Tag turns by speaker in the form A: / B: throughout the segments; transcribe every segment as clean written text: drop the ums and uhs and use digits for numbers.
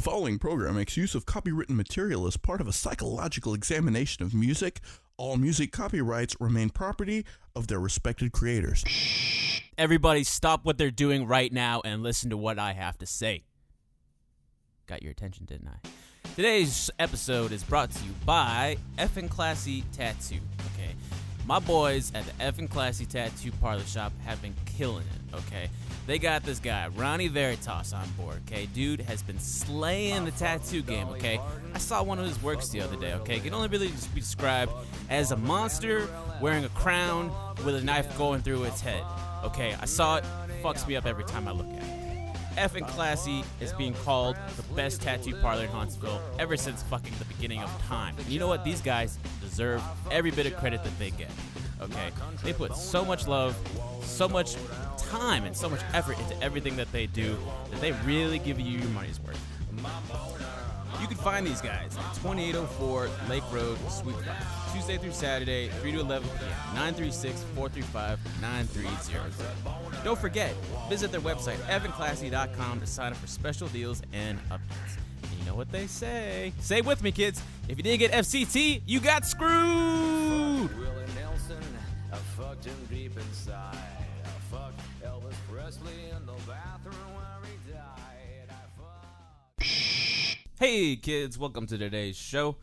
A: following program makes use of copywritten material as part of a psychological examination of music. All music copyrights remain property of their respected creators.
B: Everybody stop what they're doing right now and listen to what I have to say. Got your attention, didn't I? Today's episode is brought to you by Effin' Classy Tattoo, okay? My boys at the Effin' Classy Tattoo Parlor Shop have been killing it, okay? They got this guy, Ronnie Veritas, on board, okay? Dude has been slaying the tattoo game, okay? I saw one of his works the other day, okay? It can only really just be described as a monster wearing a crown with a knife going through its head, okay? I saw it, fucks me up every time I look at it. Effin' Classy is being called the best tattoo parlor in Huntsville ever since fucking the beginning of time. And you know what? These guys deserve every bit of credit that they get, okay? They put so much love, so much time, and so much effort into everything that they do that they really give you your money's worth. You can find these guys at 2804 Lake Road, Suite 5, Tuesday through Saturday, 3 to 11 p.m., 936-435-9300. Don't forget, visit their website, evanclassy.com, to sign up for special deals and updates. And you know what they say. Say it with me, kids. If you didn't get FCT, you got screwed!
C: I fucked him deep inside. I fucked Elvis Presley in the bathroom where he died. I fucked.
B: Hey kids, welcome to today's show.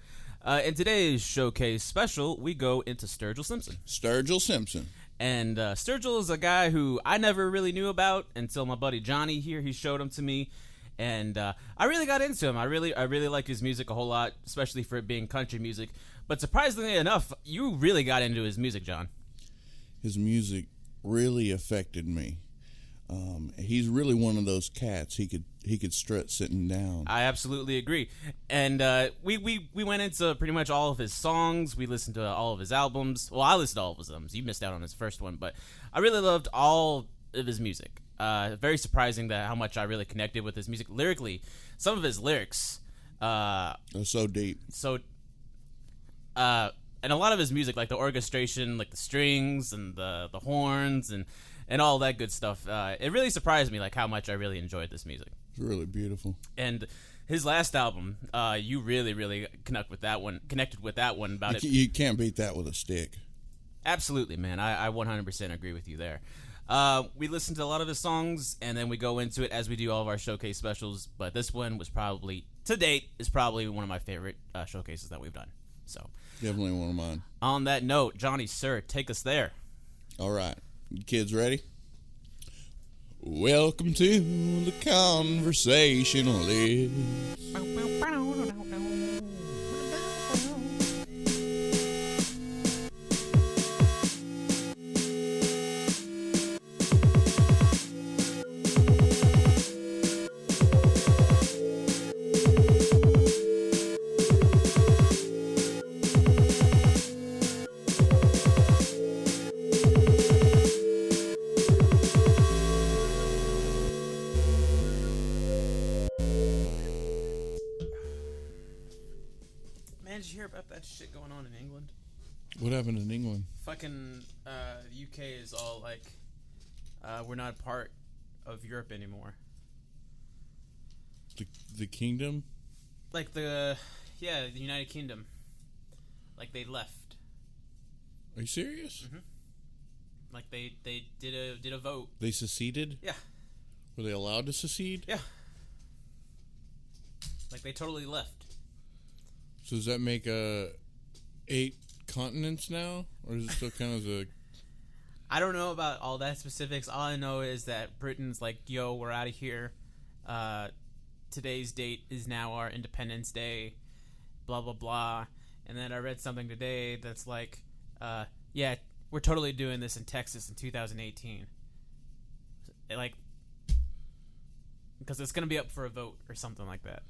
B: In today's showcase special, we go into Sturgill Simpson.
A: Sturgill Simpson.
B: And Sturgill is a guy who I never really knew about until my buddy Johnny here, he showed him to me. And I really got into him. I really like his music a whole lot, especially for it being country music. But surprisingly enough, you really got into his music, John.
D: His music really affected me. He's really one of those cats. He could strut sitting down.
B: I absolutely agree. And we went into pretty much all of his songs. We listened to all of his albums. Well, I listened to all of his albums. You missed out on his first one, but I really loved all of his music. Very surprising that how much I really connected with his music lyrically. Some of his lyrics,
D: They're so deep.
B: And a lot of his music, like the orchestration, like the strings and the horns and all that good stuff, it really surprised me, like how much I really enjoyed this music.
D: It's really beautiful.
B: And his last album, you really connected with that one about it.
D: You can't beat that with a stick.
B: Absolutely, man. I 100% agree with you there. We listened to a lot of his songs, and then we go into it as we do all of our showcase specials. But this one was probably, to date, is probably one of my favorite showcases that we've done. So
D: Definitely one of mine.
B: on that note, Johnny, sir, take us there.
D: All right. You kids ready? Welcome to the conversationalist.
B: Man, did you hear about that shit going on in England?
D: What happened in England?
B: Fucking UK is all like, we're not part of Europe anymore.
D: The kingdom?
B: Like the United Kingdom. Like they left.
D: Are you serious?
B: Mm-hmm. Like they did a vote.
D: They seceded?
B: Yeah.
D: Were they allowed to secede?
B: Yeah. Like they totally left.
D: So does that make 8 continents now? Or is it still kind of the...
B: I don't know about all that specifics. All I know is that Britain's like, yo, we're out of here. Today's date is now our Independence Day. Blah, blah, blah. And then I read something today that's like, yeah, we're totally doing this in Texas in 2018. Like, because it's going to be up for a vote or something like that.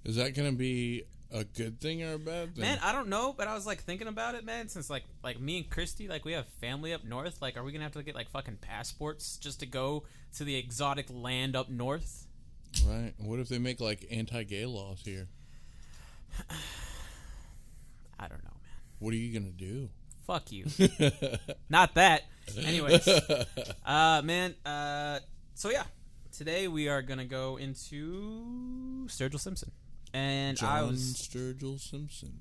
D: Is that going to be a good thing or a bad thing?
B: Man, I don't know, but I was like thinking about it, man, since like me and Christy, like we have family up north. Like, are we going to have to get like fucking passports just to go to the exotic land up north?
D: Right. What if they make like anti-gay laws here?
B: I don't know, man.
D: What are you going to do?
B: Fuck you. Not that. Anyways. Man, so yeah. today we are going to go into Sturgill Simpson. And
D: John Sturgill Simpson.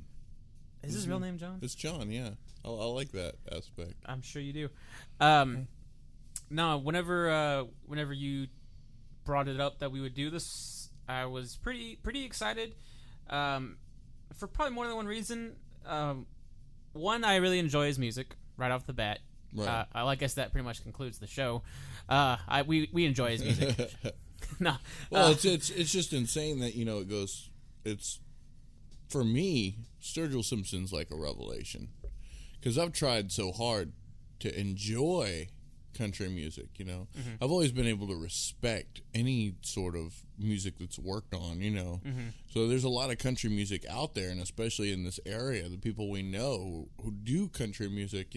B: Is his real name John?
D: It's John, yeah. I like that aspect.
B: I'm sure you do. No, whenever you brought it up that we would do this, I was pretty excited. For probably more than one reason. One, I really enjoy his music right off the bat.
D: Right.
B: I guess that pretty much concludes the show. We enjoy his music. No.
D: Well, it's just insane that it goes. It's for me, Sturgill Simpson's like a revelation because I've tried so hard to enjoy country music.
B: Mm-hmm.
D: I've always been able to respect any sort of music that's worked on.
B: Mm-hmm.
D: So there's a lot of country music out there, and especially in this area, the people we know who do country music.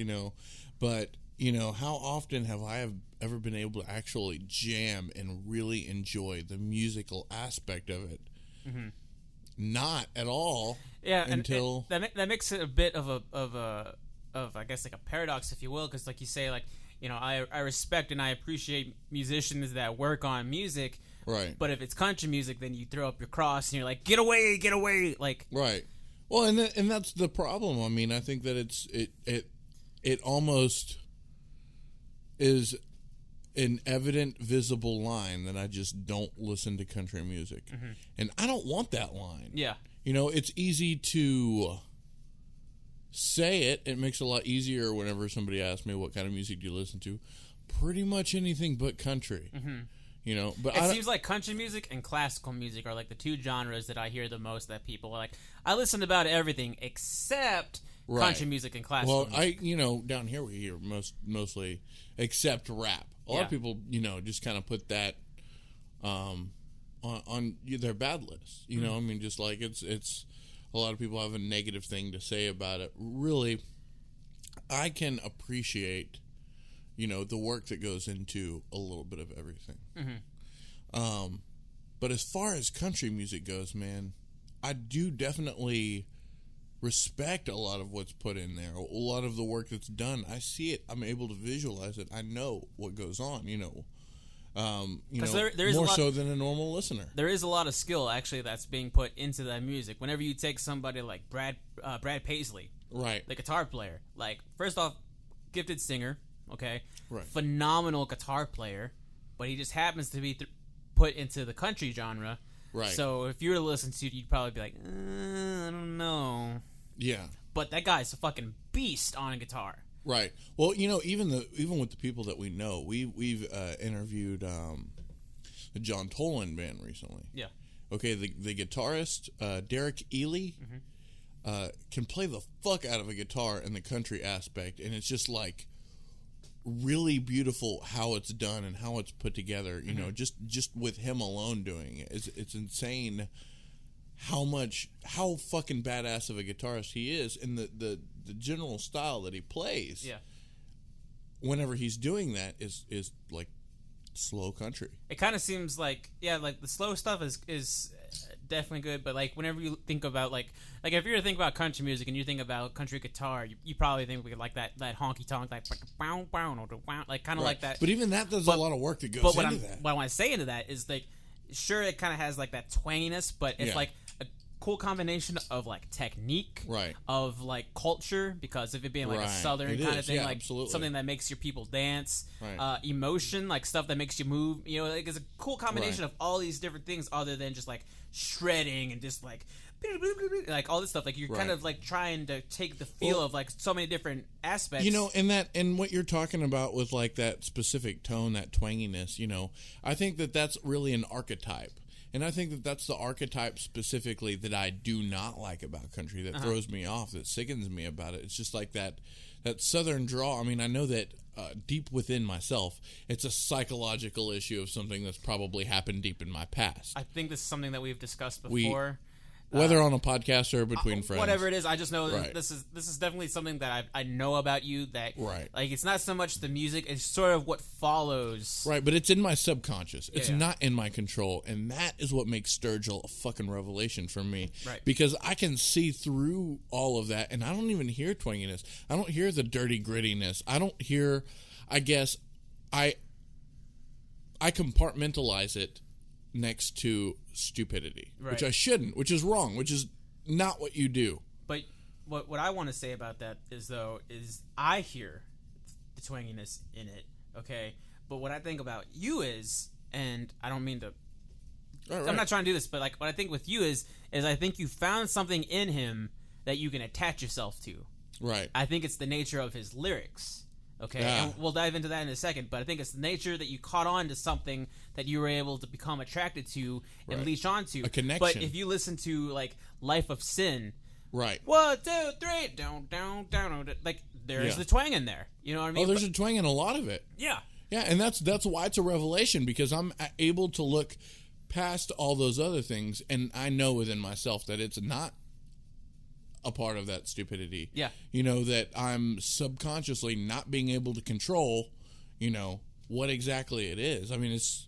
D: But how often have I ever been able to actually jam and really enjoy the musical aspect of it?
B: Mm-hmm.
D: Not at all.
B: Yeah,
D: until
B: and that makes it a bit of I guess like a paradox, if you will, because like you say, like I respect and I appreciate musicians that work on music,
D: right?
B: But if it's country music, then you throw up your cross and you're like, get away, like
D: right. Well, and that's the problem. I mean, I think that it almost is an evident, visible line that I just don't listen to country music. Mm-hmm. And I don't want that line.
B: Yeah.
D: It's easy to say it. It makes it a lot easier whenever somebody asks me what kind of music do you listen to. Pretty much anything but country.
B: Mm-hmm.
D: But
B: it seems like country music and classical music are like the two genres that I hear the most that people are like, I listen to about everything except country music and classical music.
D: Well, down here we hear mostly except rap. A lot of people, just kind of put that on their bad list. I mean, just like it's a lot of people have a negative thing to say about it. Really, I can appreciate, the work that goes into a little bit of everything. Mm-hmm. But as far as country music goes, man, I do definitely respect a lot of what's put in there, a lot of the work that's done. I see it. I'm able to visualize it. I know what goes on. There is more so than a normal listener.
B: There is a lot of skill actually that's being put into that music. Whenever you take somebody like Brad Paisley,
D: right,
B: the guitar player, like first off, gifted singer, okay,
D: right,
B: phenomenal guitar player, but he just happens to be put into the country genre.
D: Right.
B: So if you were to listen to it, you'd probably be like, I don't know.
D: Yeah.
B: But that guy's a fucking beast on a guitar.
D: Right. Well, even with the people that we know, we've interviewed the John Toland band recently.
B: Yeah.
D: Okay. The guitarist Derek Ely can play the fuck out of a guitar in the country aspect, and it's just like really beautiful how it's done and how it's put together. Just with him alone doing it, it's insane how fucking badass of a guitarist he is, and the general style that he plays.
B: Yeah.
D: Whenever he's doing that is like slow country.
B: It kind of seems like like the slow stuff is definitely good, but like whenever you think about like if you were to think about country music and you think about country guitar, you probably think we like that honky tonk, like like kind of like that.
D: But even that does a lot of work that goes into that.
B: What I want to say into that is like, sure, it kind of has like that twanginess, but it's like a cool combination of like technique,
D: right,
B: of like culture, because of it being like a southern kind of thing, like
D: absolutely.
B: Something that makes your people dance,
D: right.
B: Emotion, like stuff that makes you move. Like it's a cool combination of all these different things, other than just like shredding and just like all this stuff. Like you're kind of like trying to take the feel of like so many different aspects.
D: And what you're talking about with like that specific tone, that twanginess. I think that's really an archetype. And I think that's the archetype specifically that I do not like about country, that throws me off, that sickens me about it. It's just like that southern drawl. I mean, I know that deep within myself, it's a psychological issue of something that's probably happened deep in my past.
B: I think this is something that we've discussed before.
D: Whether on a podcast or between friends.
B: Whatever it is, I just know that this is definitely something that I know about you, that like it's not so much the music, it's sort of what follows.
D: Right, but it's in my subconscious. It's not in my control, and that is what makes Sturgill a fucking revelation for me.
B: Right.
D: Because I can see through all of that, and I don't even hear twanginess. I don't hear the dirty grittiness. I don't hear, I guess, I I compartmentalize it next to stupidity, which I shouldn't, which is wrong, which is not what you do.
B: But what I want to say about that is I hear the twanginess in it, okay? But what I think about you is, and I don't mean to...
D: Right.
B: I'm not trying to do this, but like what I think with you is I think you found something in him that you can attach yourself to.
D: Right.
B: I think it's the nature of his lyrics. Okay,
D: Yeah.
B: and we'll dive into that in a second, but I think it's the nature that you caught on to something that you were able to become attracted to and leash onto.
D: A connection.
B: But if you listen to, like, Life of Sin,
D: right.
B: 1, 2, 3, down, like, there's the twang in there. You know what I mean?
D: Oh, there's a twang in a lot of it.
B: Yeah.
D: Yeah, and that's why it's a revelation, because I'm able to look past all those other things, and I know within myself that it's not a part of that stupidity.
B: Yeah.
D: You know, that I'm subconsciously not being able to control, you know, what exactly it is. I mean, it's...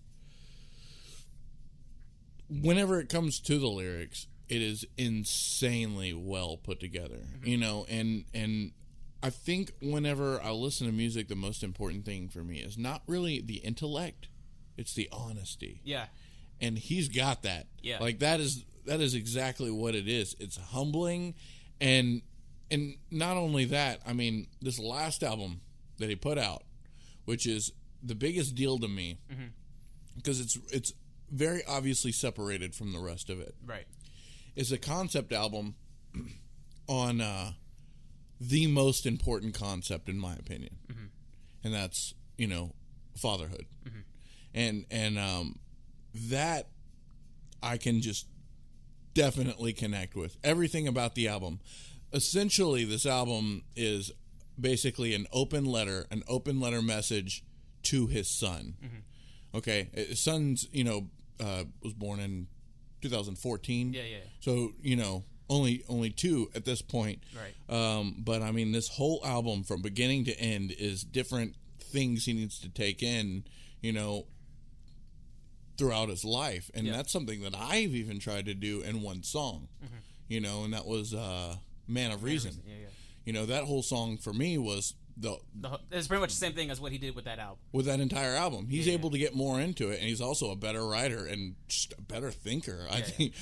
D: Whenever it comes to the lyrics, it is insanely well put together, you know, and I think whenever I listen to music, the most important thing for me is not really the intellect, it's the honesty.
B: Yeah.
D: And he's got that.
B: Yeah.
D: Like, that is exactly what it is. It's humbling, and not only that, I mean, this last album that he put out, which is the biggest deal to me, because it's very obviously separated from the rest of it.
B: Right.
D: Is a concept album on the most important concept, in my opinion, and that's, you know, fatherhood, and that I can just definitely connect with. Everything about the album. Essentially, this album is basically an open letter message to his son. Okay, his son's, you know, was born in 2014.
B: Yeah.
D: So, you know, only 2 at this point.
B: Right.
D: But I mean, this whole album from beginning to end is different things he needs to take in, you know, throughout his life. And that's something that I've even tried to do in one song, you know, and that was Man of Reason.
B: Yeah.
D: You know, that whole song for me was
B: It's pretty much the same thing as what he did with that album.
D: with that entire album. He's able to get more into it, and he's also a better writer and just a better thinker. I think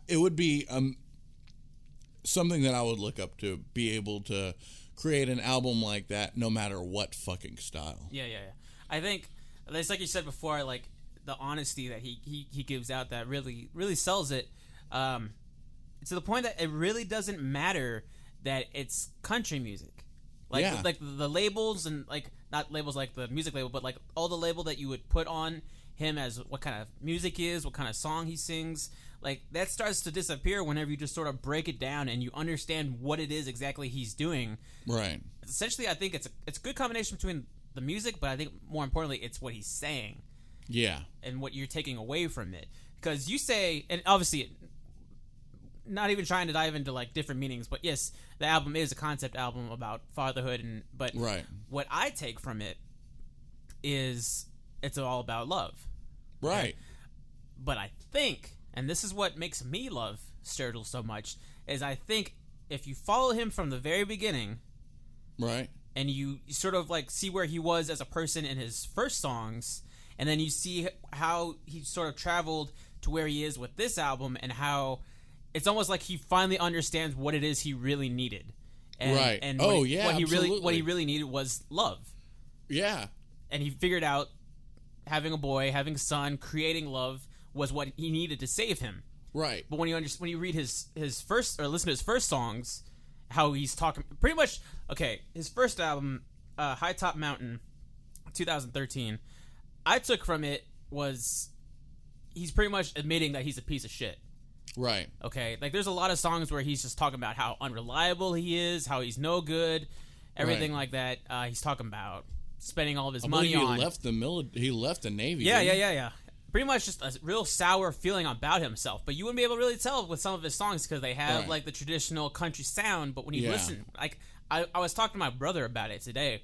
D: it would be something that I would look up to, be able to create an album like that no matter what fucking style.
B: Yeah. I think it's like you said before, like the honesty that he gives out that really sells it, to the point that it really doesn't matter that it's country music. Like the labels, and like not labels like the music label, but like all the label that you would put on him as what kind of music he is, what kind of song he sings, like that starts to disappear whenever you just sort of break it down and you understand what it is exactly he's doing.
D: Right.
B: Essentially, I think it's a good combination between the music, but I think more importantly, it's what he's saying.
D: Yeah.
B: And what you're taking away from it. Because you say, and obviously, not even trying to dive into like different meanings, but yes, the album is a concept album about fatherhood, but what I take from it is it's all about love.
D: Right.
B: Okay? But I think, and this is what makes me love Sturgill so much, is I think if you follow him from the very beginning,
D: right,
B: and you sort of like see where he was as a person in his first songs, and then you see how he sort of traveled to where he is with this album, and how it's almost like he finally understands what it is he really needed. And,
D: right.
B: And
D: what
B: he really needed was love.
D: Yeah.
B: And he figured out having a boy, having a son, creating love was what he needed to save him.
D: Right.
B: But when you read his first, or listen to his first songs, how he's talking pretty much, okay, his first album, High Top Mountain, 2013, I took from it was he's pretty much admitting that he's a piece of shit.
D: Right.
B: Okay, like there's a lot of songs where he's just talking about how unreliable he is, how he's no good, everything like that. He's talking about spending all of his money on.
D: He left the Navy.
B: Yeah. Pretty much just a real sour feeling about himself. But you wouldn't be able to really tell with some of his songs because they have like the traditional country sound. But when you listen, like I was talking to my brother about it today,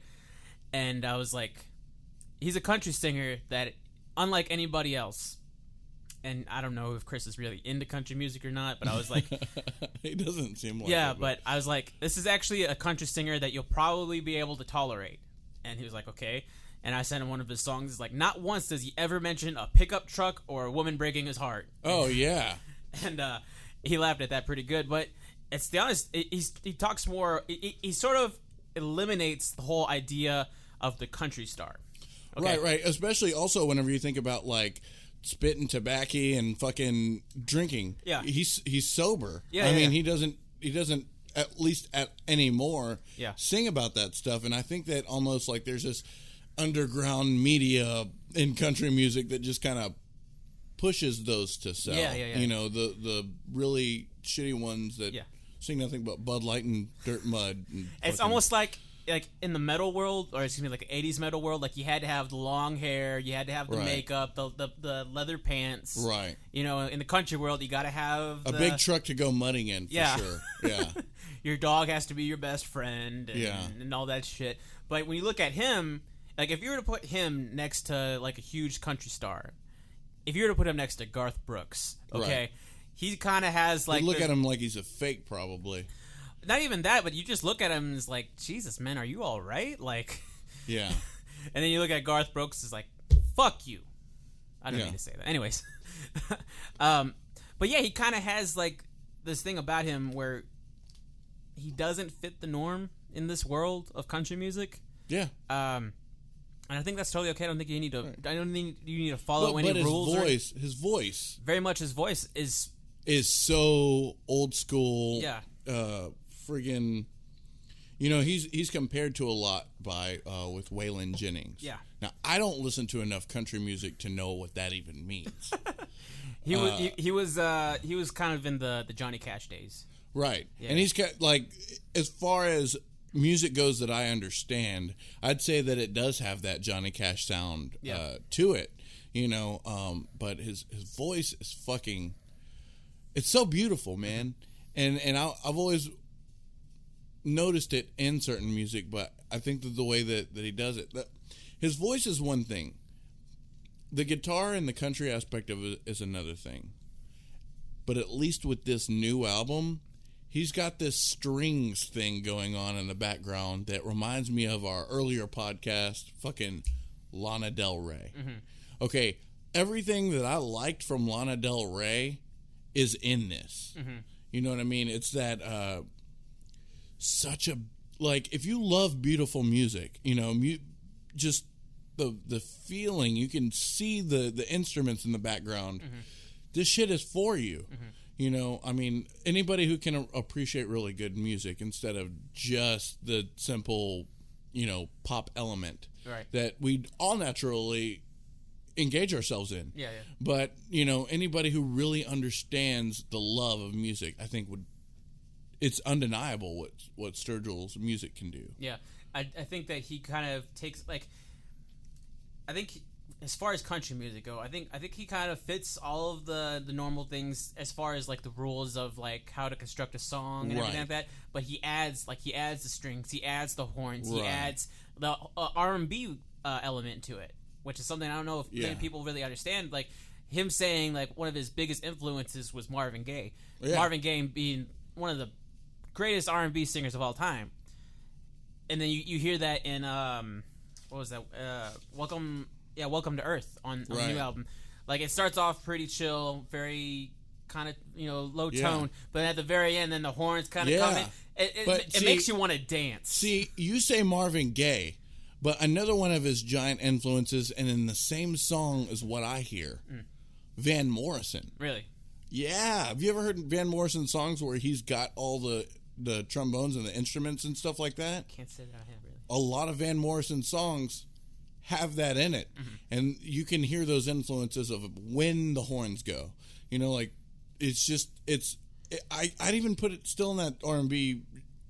B: and I was like, he's a country singer that, unlike anybody else. And I don't know if Chris is really into country music or not, but I was like...
D: He doesn't seem like
B: yeah,
D: it.
B: But I was like, this is actually a country singer that you'll probably be able to tolerate. And he was like, okay. And I sent him one of his songs. It's like, not once does he ever mention a pickup truck or a woman breaking his heart.
D: Oh, yeah.
B: And he laughed at that pretty good. But it's the honest, he talks more, he sort of eliminates the whole idea of the country star. Okay?
D: Right. Especially also whenever you think about, like, spitting tobacco and fucking drinking.
B: Yeah.
D: He's sober.
B: Yeah,
D: I
B: yeah,
D: mean,
B: yeah.
D: he doesn't at least anymore
B: Yeah.
D: sing about that stuff. And I think that almost like there's this underground media in country music that just kind of pushes those to sell.
B: Yeah.
D: You know, the really shitty ones that sing nothing but Bud Light and Dirt Mud. And
B: it's almost like in the metal world, or excuse me, like 80s metal world, like you had to have the long hair, you had to have the makeup, the leather pants.
D: Right.
B: You know, in the country world, you got to have
D: a big truck to go mudding in, for sure. Yeah.
B: Your dog has to be your best friend and all that shit. But when you look at him, like if you were to put him next to like a huge country star, if you were to put him next to Garth Brooks, okay, he kind of has like...
D: You look at him like he's a fake, probably.
B: Not even that, but you just look at him and it's like, Jesus, man, are you all right? Like,
D: yeah.
B: And then you look at Garth Brooks, it's like, fuck you. I don't mean to say that. Anyways, but yeah, he kind of has like this thing about him where he doesn't fit the norm in this world of country music.
D: Yeah.
B: And I think that's totally okay. I don't think you need to. Right. I don't think you need to follow
D: but
B: any rules.
D: His voice,
B: very much his voice is
D: so old school.
B: Yeah.
D: Friggin', you know, he's compared to a lot by with Waylon Jennings.
B: Yeah.
D: Now I don't listen to enough country music to know what that even means.
B: He was kind of in the Johnny Cash days.
D: Right.
B: Yeah.
D: And he's got, like, as far as music goes that I understand, I'd say that it does have that Johnny Cash sound to it, you know, but his voice is fucking, it's so beautiful, man. And I've always noticed it in certain music, but I think that the way that he does it, his voice is one thing. The guitar and the country aspect of it is another thing. But at least with this new album, he's got this strings thing going on in the background that reminds me of our earlier podcast, fucking Lana Del Rey. Mm-hmm. Okay, everything that I liked from Lana Del Rey is in this. Mm-hmm. You know what I mean? It's that such a, like, if you love beautiful music, you know, just the feeling, you can see the instruments in the background. Mm-hmm. This shit is for you. Mm-hmm. You know, I mean, anybody who can appreciate really good music instead of just the simple, you know, pop element that we all naturally engage ourselves in.
B: Yeah.
D: But, you know, anybody who really understands the love of music, I think it's undeniable what Sturgill's music can do.
B: Yeah. I think that he kind of takes, like, I think as far as country music go, I think he kind of fits all of the normal things as far as like the rules of like how to construct a song and everything like that. But he adds the strings, he adds the horns, he adds the R&B element to it, which is something I don't know if many people really understand. Like him saying like one of his biggest influences was Marvin Gaye. Yeah. Marvin Gaye being one of the greatest R&B singers of all time. And then you hear that in what was that? Welcome to Earth on the new album. Like it starts off pretty chill, very kind of, you know, low tone, but at the very end, then the horns kind of come in. It makes you want to dance.
D: See, you say Marvin Gaye, but another one of his giant influences, and in the same song as what I hear, Van Morrison.
B: Really?
D: Yeah. Have you ever heard Van Morrison songs where he's got all the trombones and the instruments and stuff like that?
B: Can't say that I have, really.
D: A lot of Van Morrison songs have that in it, and you can hear those influences of when the horns go. You know, like I'd even put it still in that R&B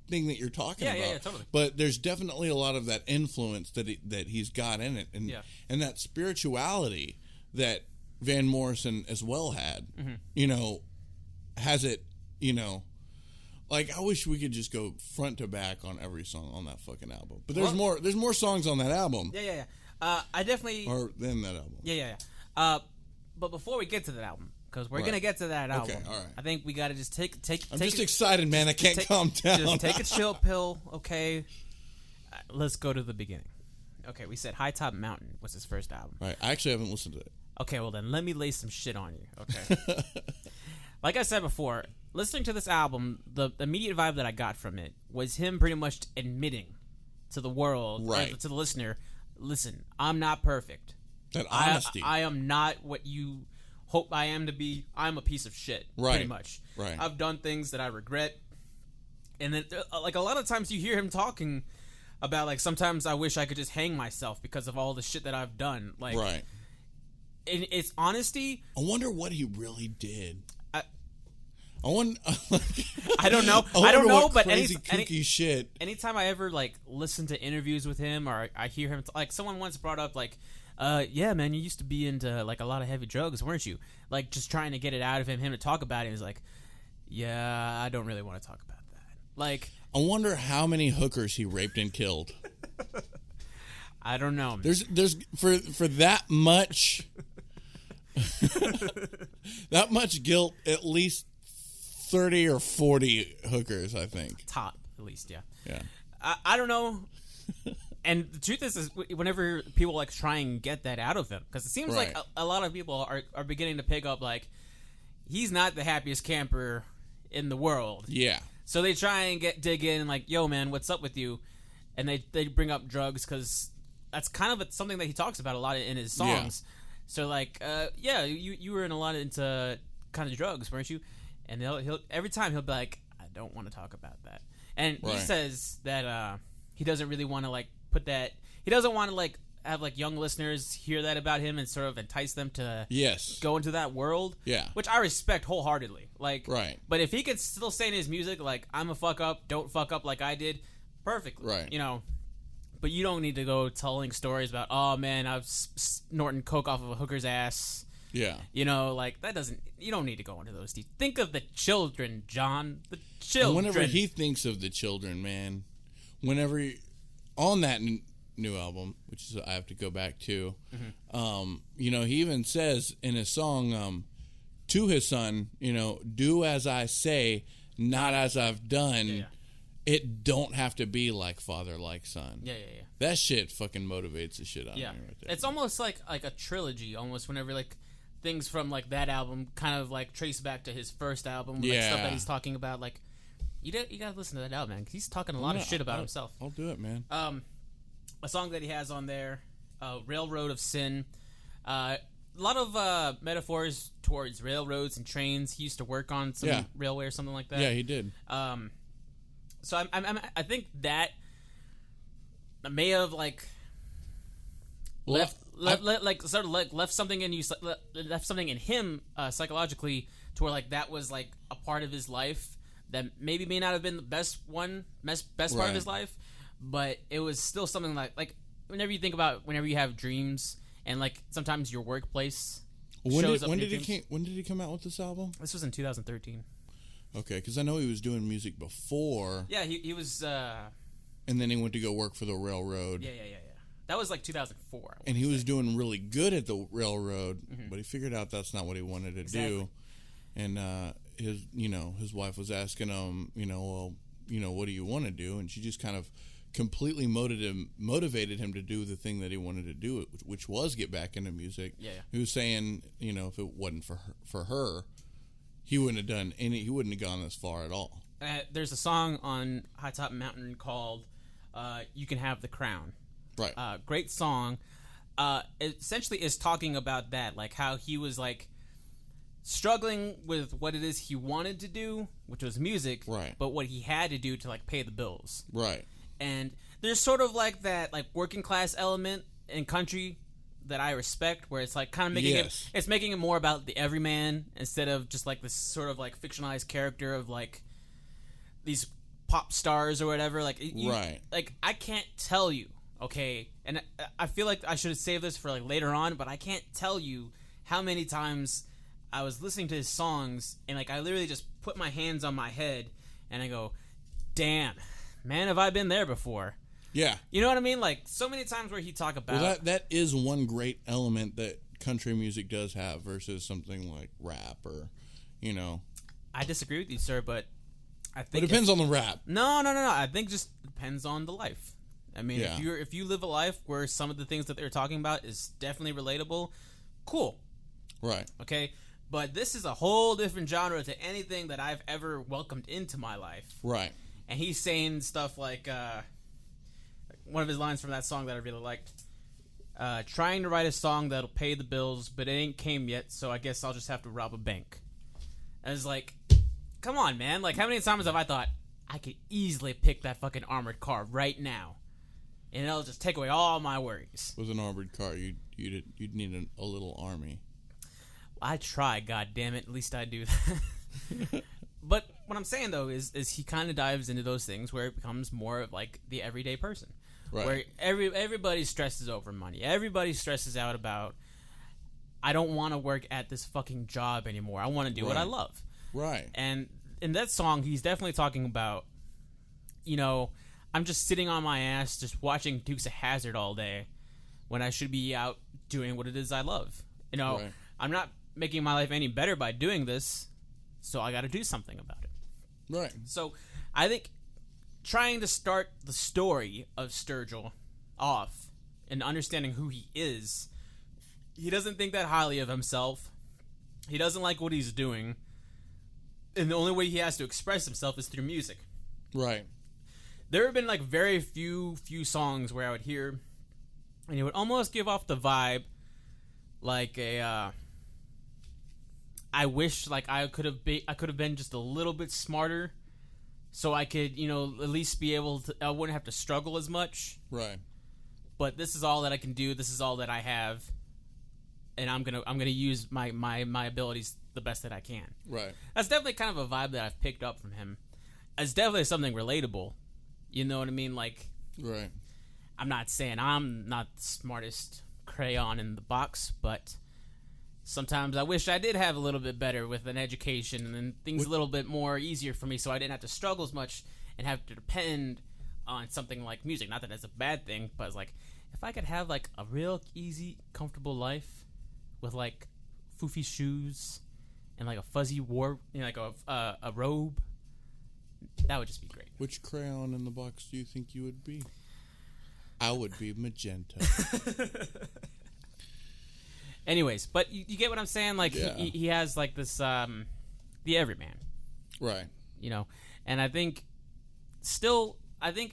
D: thing that you're talking about.
B: Yeah, totally.
D: But there's definitely a lot of that influence that he's got in it, and that spirituality that Van Morrison as well had. You know, has it. You know. Like, I wish we could just go front to back on every song on that fucking album. But there's more. There's more songs on that album.
B: Yeah. I definitely.
D: Or than that album.
B: Yeah. But before we get to that album, because we're gonna get to that album.
D: Okay, all right.
B: I think we gotta just take.
D: I'm just excited, man. I can't calm down.
B: Just take a chill pill, okay? Let's go to the beginning. Okay, we said High Top Mountain was his first album.
D: Right. I actually haven't listened to it.
B: Okay, well then let me lay some shit on you. Okay. Like I said before, listening to this album, the immediate vibe that I got from it was him pretty much admitting to the world,
D: right,
B: to the listener, listen, I'm not perfect.
D: That honesty.
B: I am not what you hope I am to be. I'm a piece of shit.
D: Right.
B: Pretty much.
D: Right.
B: I've done things that I regret. And then, like, a lot of times you hear him talking about, like, sometimes I wish I could just hang myself because of all the shit that I've done. Like,
D: right.
B: It's honesty.
D: I wonder what he really did. I
B: don't know. I don't know, but
D: kooky shit.
B: Anytime I ever like listen to interviews with him, or I hear him, like someone once brought up, like, yeah, man, you used to be into like a lot of heavy drugs, weren't you? Like just trying to get it out of him to talk about it. He's like, yeah, I don't really want to talk about that. Like,
D: I wonder how many hookers he raped and killed.
B: I don't know.
D: There's for that much, that much guilt, at least 30 or 40 hookers, I think.
B: Top, at least, yeah.
D: Yeah.
B: I don't know. And the truth is whenever people like try and get that out of him, because it seems
D: right,
B: like a lot of people are beginning to pick up like he's not the happiest camper in the world.
D: Yeah.
B: So they try and dig in and like, yo, man, what's up with you? And they bring up drugs because that's kind of something that he talks about a lot in his songs. Yeah. So like, yeah, you were in a lot into kind of drugs, weren't you? And he'll every time he'll be like, I don't want to talk about that. And right, he says that he doesn't really want to like put that. He doesn't want to like have like young listeners hear that about him and sort of entice them to go into that world.
D: Yeah,
B: which I respect wholeheartedly. Like,
D: right.
B: But if he could still say in his music like, I'm a fuck up, don't fuck up like I did, perfectly.
D: Right.
B: You know. But you don't need to go telling stories about, oh man, I was snorting coke off of a hooker's ass.
D: Yeah.
B: You know, like, that doesn't... You don't need to go into those details. Think of the children, John. The children.
D: And whenever he thinks of the children, man, whenever... on that new album, which is I have to go back to, you know, he even says in his song to his son, you know, do as I say, not as I've done.
B: Yeah.
D: It don't have to be like father, like son.
B: Yeah.
D: That shit fucking motivates the shit out of me right there.
B: It's almost like a trilogy, almost, whenever, like, things from, like, that album kind of, like, trace back to his first album. Like, stuff that he's talking about, like, you gotta listen to that album, man, 'cause he's talking a lot of shit about himself.
D: I'll do it, man.
B: A song that he has on there, Railroad of Sin. A lot of metaphors towards railroads and trains. He used to work on some railway or something like that.
D: Yeah, he did.
B: So I think that may have like left something in you, left something in him psychologically, to where like that was like a part of his life that maybe may not have been the best part of his life, but it was still something like whenever you think about whenever you have dreams and like sometimes your workplace shows up. When did
D: he come out with this album?
B: This was in 2013.
D: Okay, because I know he was doing music before.
B: Yeah, he was.
D: And then he went to go work for the railroad.
B: Yeah. That was like 2004.
D: And he was doing really good at the railroad, but he figured out that's not what he wanted to do. And his wife was asking him, well, what do you want to do? And she just kind of completely motivated him to do the thing that he wanted to do, which was get back into music.
B: Yeah.
D: He was saying, if it wasn't for her, he wouldn't have gone this far at all.
B: There's a song on High Top Mountain called You Can Have the Crown.
D: Right.
B: Great song. It essentially is talking about that, like how he was like struggling with what it is he wanted to do, which was music,
D: right,
B: but what he had to do to like pay the bills.
D: Right.
B: And there's sort of like that like working class element in country that I respect, where it's like kind of making it more about the everyman instead of just like this sort of like fictionalized character of like these pop stars or whatever. Like
D: right.
B: Like I can't tell you, okay, and I feel like I should have saved this for like later on, but I can't tell you how many times I was listening to his songs and like I literally just put my hands on my head and I go, damn, man, have I been there before?
D: Yeah.
B: You know what I mean? Like, so many times where he talk about...
D: Well, that is one great element that country music does have versus something like rap or,
B: I disagree with you, sir, but I think...
D: It depends on the rap.
B: No. I think just depends on the life. I mean,
D: Yeah.
B: if you live a life where some of the things that they're talking about is definitely relatable, cool.
D: Right.
B: Okay? But this is a whole different genre to anything that I've ever welcomed into my life.
D: Right.
B: And he's saying stuff like one of his lines from that song that I really liked. Trying to write a song that'll pay the bills, but it ain't came yet, so I guess I'll just have to rob a bank. And it's like, come on, man. Like, how many times have I thought, I could easily pick that fucking armored car right now, and it'll just take away all my worries.
D: With an armored car, you'd need a little army.
B: I try, goddammit. At least I do that. But what I'm saying, though, is he kind of dives into those things where it becomes more of, like, the everyday person.
D: Right.
B: Where everybody stresses over money. Everybody stresses out about, I don't want to work at this fucking job anymore. I want to do what I love.
D: Right.
B: And in that song, he's definitely talking about, you know, I'm just sitting on my ass just watching Dukes of Hazzard all day when I should be out doing what it is I love. You know,
D: Right.
B: I'm not making my life any better by doing this, so I got to do something about it.
D: Right.
B: So I think trying to start the story of Sturgill off and understanding who he is, he doesn't think that highly of himself. He doesn't like what he's doing. And the only way he has to express himself is through music.
D: Right.
B: There have been like very few songs where I would hear, and it would almost give off the vibe like a I wish like I could have been just a little bit smarter, so I could, you know, at least be able to, I wouldn't have to struggle as much.
D: Right.
B: But this is all that I can do. This is all that I have, and I'm gonna use my abilities the best that I can.
D: Right.
B: That's definitely kind of a vibe that I've picked up from him. It's definitely something relatable. You know what I mean? Like,
D: Right.
B: I'm not saying I'm not the smartest crayon in the box, but sometimes I wish I did have a little bit better with an education and things a little bit more easier for me, so I didn't have to struggle as much and have to depend on something like music. Not that that's a bad thing, but it's like, if I could have like a real easy, comfortable life with like foofy shoes and like a fuzzy warp, you know, like a robe, that would just be great.
D: Which crayon in the box do you think you would be? I would be magenta.
B: Anyways, but you get what I'm saying? Like,
D: Yeah.
B: he has like this, the everyman,
D: Right.
B: you know? And I think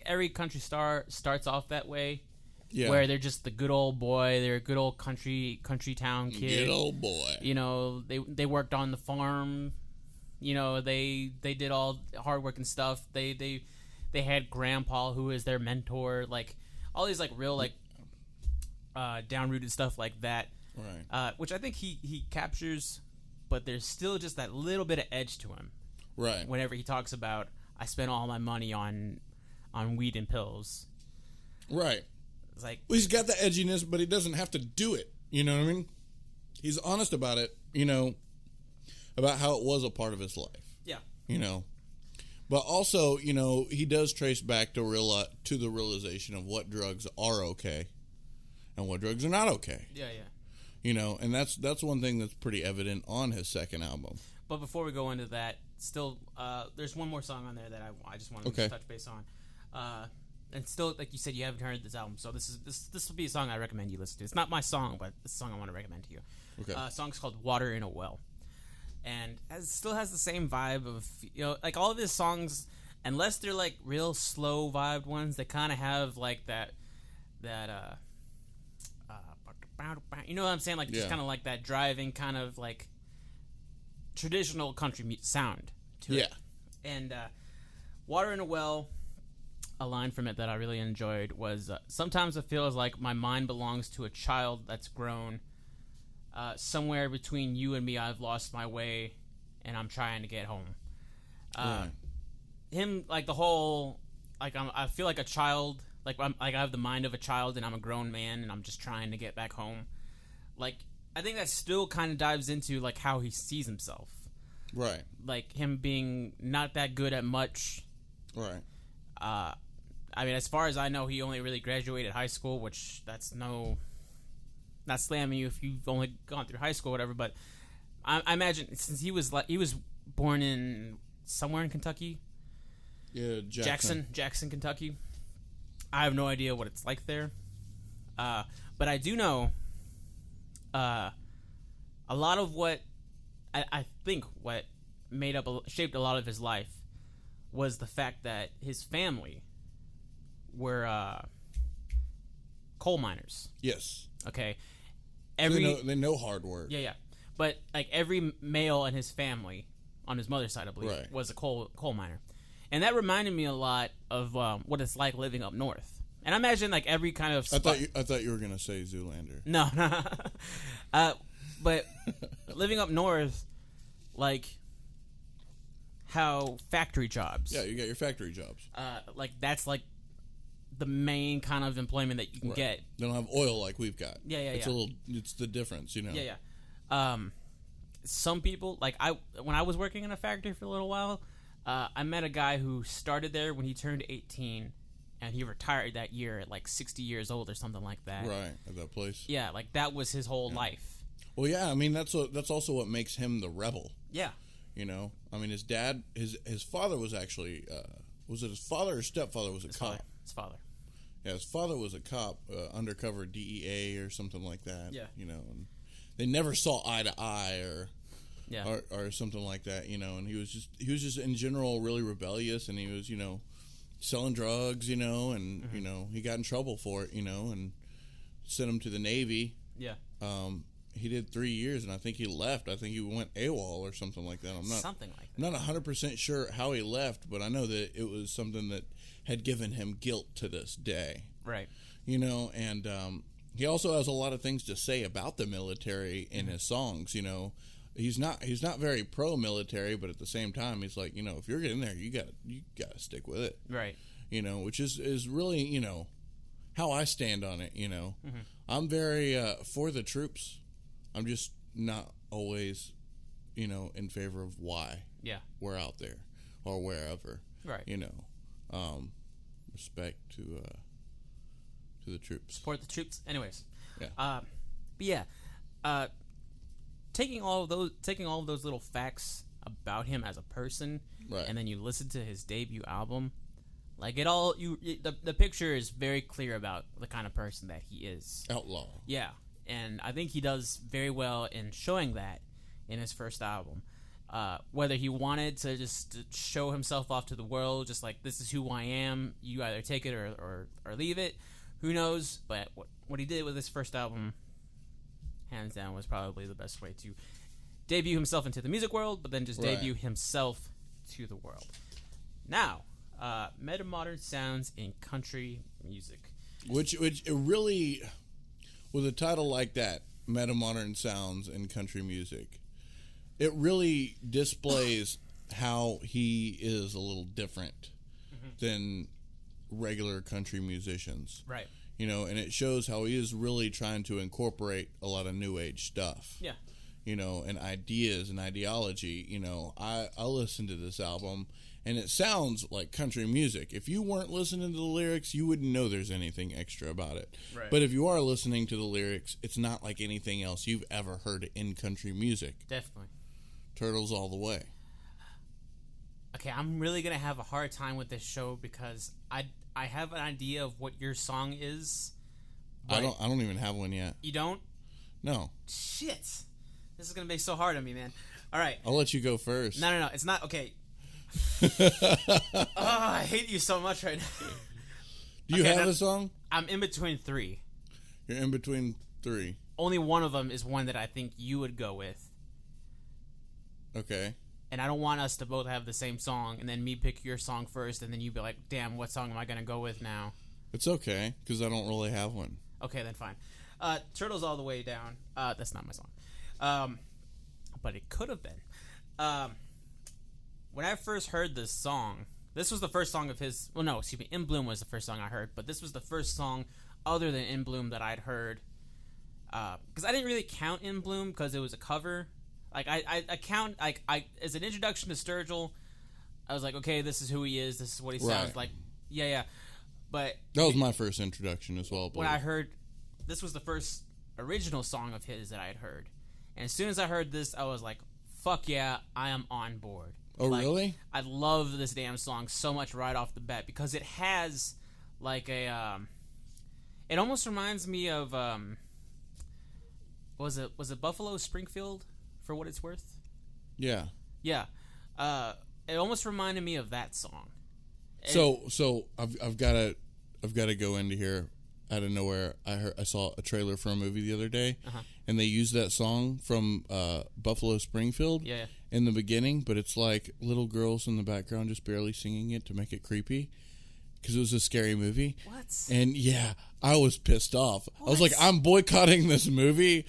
B: every country star starts off that way.
D: Yeah.
B: Where they're just the good old boy, they're a good old country town kid.
D: Good old boy.
B: You know, they worked on the farm. You know, they did all hard work and stuff. They had grandpa who is their mentor. Like all these like real like down-rooted stuff like that.
D: Right.
B: Which I think he captures, but there's still just that little bit of edge to him.
D: Right.
B: Whenever he talks about, I spent all my money on weed and pills.
D: Right.
B: It's like,
D: Well, he's got the edginess, but he doesn't have to do it. You know what I mean? He's honest about it, you know, about how it was a part of his life.
B: yeah.
D: You know. But also, you know, he does trace back to the realization of what drugs are okay and what drugs are not okay.
B: Yeah.
D: You know, and that's one thing that's pretty evident on his second album.
B: But before we go into that, still, there's one more song on there that I just wanted to touch base on. And still, like you said, you haven't heard this album, so this will be a song I recommend you listen to. It's not my song, but it's a song I want to recommend to you.
D: Okay.
B: Song's called "Water in a Well," and still has the same vibe of, you know, like all of his songs, unless they're like real slow vibed ones, they kind of have like that you know what I'm saying? Like just kind of like that driving kind of like traditional country sound to it. And "Water in a Well," a line from it that I really enjoyed was, sometimes it feels like my mind belongs to a child that's grown. Somewhere between you and me, I've lost my way, and I'm trying to get home.
D: Right.
B: Him, like the whole, like I feel like a child, like I have the mind of a child, and I'm a grown man, and I'm just trying to get back home. Like, I think that still kind of dives into like how he sees himself.
D: Right.
B: Like him being not that good at much.
D: Right.
B: I mean, as far as I know, he only really graduated high school, which that's not slamming you if you've only gone through high school or whatever, but I imagine since he was born in somewhere in Kentucky.
D: Yeah,
B: Jackson, Kentucky. I have no idea what it's like there. But I do know a lot of what I think what shaped a lot of his life was the fact that his family were coal miners.
D: Yes.
B: Okay.
D: They know hard work.
B: Yeah. But like every male in his family, on his mother's side, I believe,
D: Right.
B: was a coal miner, and that reminded me a lot of what it's like living up north. And I imagine like every kind of
D: I thought you were gonna say Zoolander.
B: No. But living up north, like how factory jobs.
D: Yeah, you got your factory jobs.
B: Like that's like the main kind of employment that you can get.
D: They don't have oil like we've got.
B: Yeah.
D: It's the difference, you know.
B: Yeah. Some people, like when I was working in a factory for a little while, I met a guy who started there when he turned 18, and he retired that year at like 60 years old or something like that.
D: Right, at that place.
B: Yeah, like that was his whole life.
D: Well, yeah, I mean that's also what makes him the rebel.
B: Yeah.
D: You know, I mean his dad, his father was actually was it his father or stepfather was a cop?
B: His father.
D: Yeah, his father was a cop, undercover DEA or something like that.
B: Yeah.
D: You know, and they never saw eye to eye
B: Yeah.
D: or something like that. You know, and he was just in general really rebellious, and he was, you know, selling drugs. You know, and you know he got in trouble for it. You know, and sent him to the Navy.
B: Yeah.
D: He did 3 years, and I think he left. I think he went AWOL or something like that.
B: Something like that.
D: I'm not 100% sure how he left, but I know that it was something that had given him guilt to this day.
B: Right.
D: You know, and he also has a lot of things to say about the military in his songs. You know, he's not very pro-military, but at the same time, he's like, you know, if you're getting there, you got to stick with it.
B: Right.
D: You know, which is really, you know, how I stand on it. You know, I'm very for the troops. I'm just not always, you know, in favor of why we're out there or wherever.
B: Right.
D: You know, respect to the troops.
B: Support the troops. Anyways.
D: Yeah.
B: But yeah, taking all of those little facts about him as a person,
D: Right.
B: and then you listen to his debut album, like the picture is very clear about the kind of person that he is.
D: Outlaw.
B: Yeah. And I think he does very well in showing that in his first album. Whether he wanted to just show himself off to the world, just like, this is who I am, you either take it or leave it, who knows? But what he did with his first album, hands down, was probably the best way to debut himself into the music world, but then just debut himself to the world. Now, meta-modern sounds in country music.
D: Which it really, with a title like that, meta-modern sounds in country music, it really displays how he is a little different than regular country musicians.
B: Right.
D: You know, and it shows how he is really trying to incorporate a lot of new age stuff.
B: Yeah.
D: You know, and ideas and ideology. You know, I listened to this album, and it sounds like country music. If you weren't listening to the lyrics, you wouldn't know there's anything extra about it.
B: Right.
D: But if you are listening to the lyrics, it's not like anything else you've ever heard in country music.
B: Definitely.
D: Turtles all the way.
B: Okay, I'm really gonna have a hard time with this show because I have an idea of what your song is.
D: I don't even have one yet.
B: You don't?
D: No.
B: Shit. This is gonna be so hard on me, man. All right.
D: I'll let you go first.
B: No. It's not okay. I hate you so much right now.
D: Do you have a song?
B: I'm in between three.
D: You're in between three.
B: Only one of them is one that I think you would go with.
D: Okay.
B: And I don't want us to both have the same song, and then me pick your song first, and then you be like, damn, what song am I going to go with now?
D: It's okay, because I don't really have one.
B: Okay, then fine. Turtles All the Way Down. That's not my song. But it could have been. When I first heard this song, this was the first song of his... Well, no, excuse me. In Bloom was the first song I heard, but this was the first song other than In Bloom that I'd heard. Because I didn't really count In Bloom because it was a cover. Like, I count... Like, as an introduction to Sturgill, I was like, okay, this is who he is. This is what he sounds like. Yeah. But...
D: That was my first introduction as well.
B: When I heard... This was the first original song of his that I had heard. And as soon as I heard this, I was like, fuck yeah, I am on board.
D: Oh,
B: like,
D: really?
B: I love this damn song so much right off the bat because it has like a it almost reminds me of was it Buffalo Springfield, for what it's worth?
D: Yeah.
B: Yeah. It almost reminded me of that song.
D: So I've got to go into here out of nowhere. I saw a trailer for a movie the other day, and they used that song from Buffalo Springfield in the beginning, but it's like little girls in the background just barely singing it to make it creepy because it was a scary movie.
B: What?
D: And yeah, I was pissed off.
B: What?
D: I was like, I'm boycotting this movie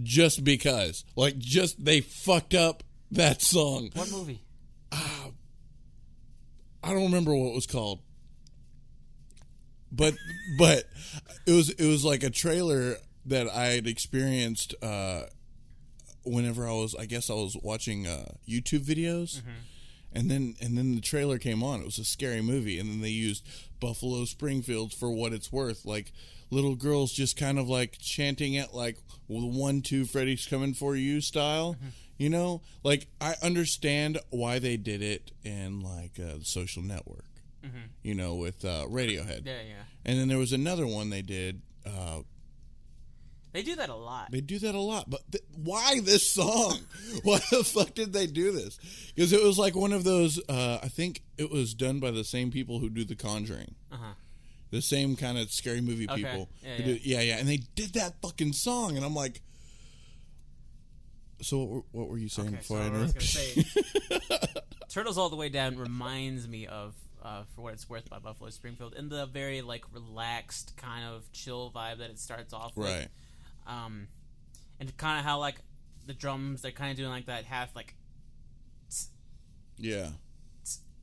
D: just because. Like, just they fucked up that song.
B: What movie?
D: I don't remember what it was called, but it was like a trailer that I had experienced whenever I was watching YouTube videos, and then the trailer came on. It was a scary movie, and then they used Buffalo Springfield for what it's worth, like little girls just kind of like chanting it like 1, 2, Freddy's coming for you style. You know, like, I understand why they did it in, like, the Social Network, you know, with Radiohead.
B: Yeah.
D: And then there was another one they did.
B: They do that a lot.
D: But why this song? Why the fuck did they do this? Because it was like one of those, I think it was done by the same people who do The Conjuring. The same kind of scary movie people. Yeah. And they did that fucking song, and I'm like... So what were you saying before I interrupted?
B: I was going to say, Turtles All the Way Down reminds me of For What It's Worth by Buffalo Springfield, in the very, like, relaxed kind of chill vibe that it starts off with.
D: Right.
B: And kind of how, like, the drums, they're kind of doing, like, that half, like...
D: Yeah.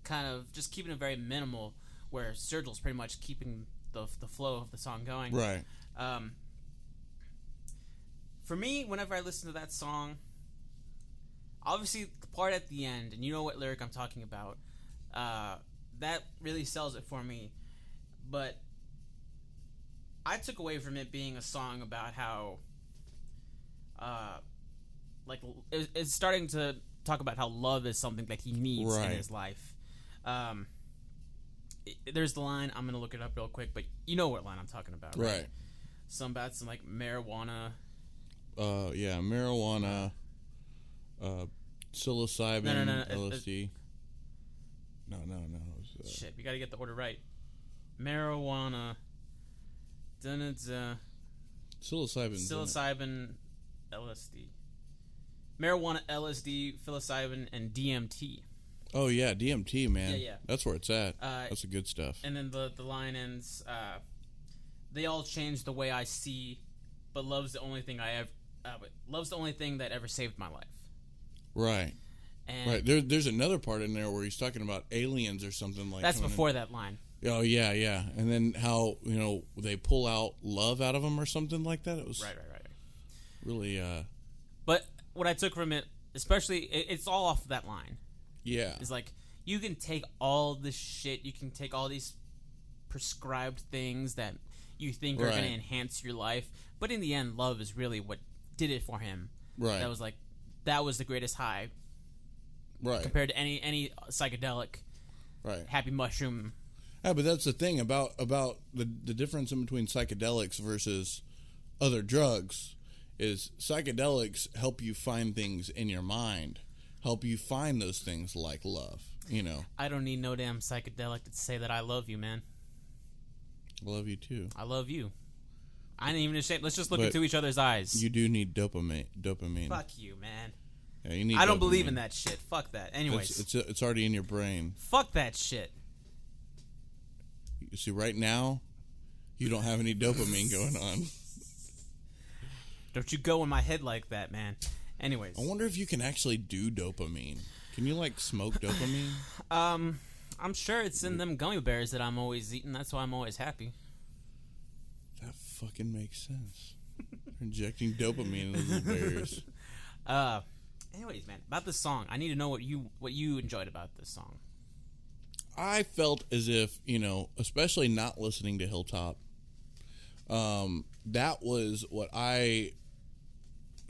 B: Kind of just keeping it very minimal, where Sturgill's pretty much keeping the flow of the song going.
D: Right.
B: For me, whenever I listen to that song, obviously the part at the end, and you know what lyric I'm talking about, that really sells it for me. But I took away from it being a song about how, like, it's starting to talk about how love is something that he needs in his life. There's the line, I'm going to look it up real quick, but you know what line I'm talking about, right? Some about some, like, marijuana...
D: marijuana, psilocybin, LSD. No.
B: Shit, we gotta get the order right. Marijuana, psilocybin, LSD. Marijuana, LSD, psilocybin, and DMT.
D: Oh yeah, DMT, man.
B: Yeah.
D: That's where it's at. That's the good stuff.
B: And then the line ends, they all change the way I see, but love's the only thing that ever saved my life.
D: Right. And there's another part in there where he's talking about aliens or something like that.
B: That's before that line.
D: Oh, yeah. And then how, you know, they pull out love out of him or something like that. It was
B: right.
D: Really,
B: But what I took from it, especially, it's all off of that line.
D: Yeah.
B: It's like, you can take all this shit, you can take all these prescribed things that you think are going to enhance your life, but in the end, love is really what did it for him.
D: Right.
B: That was the greatest high.
D: Right.
B: Compared to any psychedelic.
D: Right.
B: Happy mushroom.
D: Yeah, but that's the thing about the difference in between psychedelics versus other drugs is psychedelics help you find things in your mind, help you find those things like love, you know.
B: I don't need no damn psychedelic to say that I love you, man.
D: I love you too.
B: I love you. I ain't even ashamed. Let's just look into each other's eyes.
D: You do need dopamine.
B: Fuck you, man.
D: Yeah, you need.
B: I don't believe in that shit. Fuck that. Anyways,
D: it's already in your brain.
B: Fuck that shit.
D: You see, right now, you don't have any dopamine going on.
B: Don't you go in my head like that, man. Anyways,
D: I wonder if you can actually do dopamine. Can you like smoke dopamine?
B: I'm sure it's in them gummy bears that I'm always eating. That's why I'm always happy.
D: That fucking makes sense. Injecting dopamine into the bears.
B: Anyways, man, about this song, I need to know what you enjoyed about this song.
D: I felt as if, you know, especially not listening to Hilltop, that was what I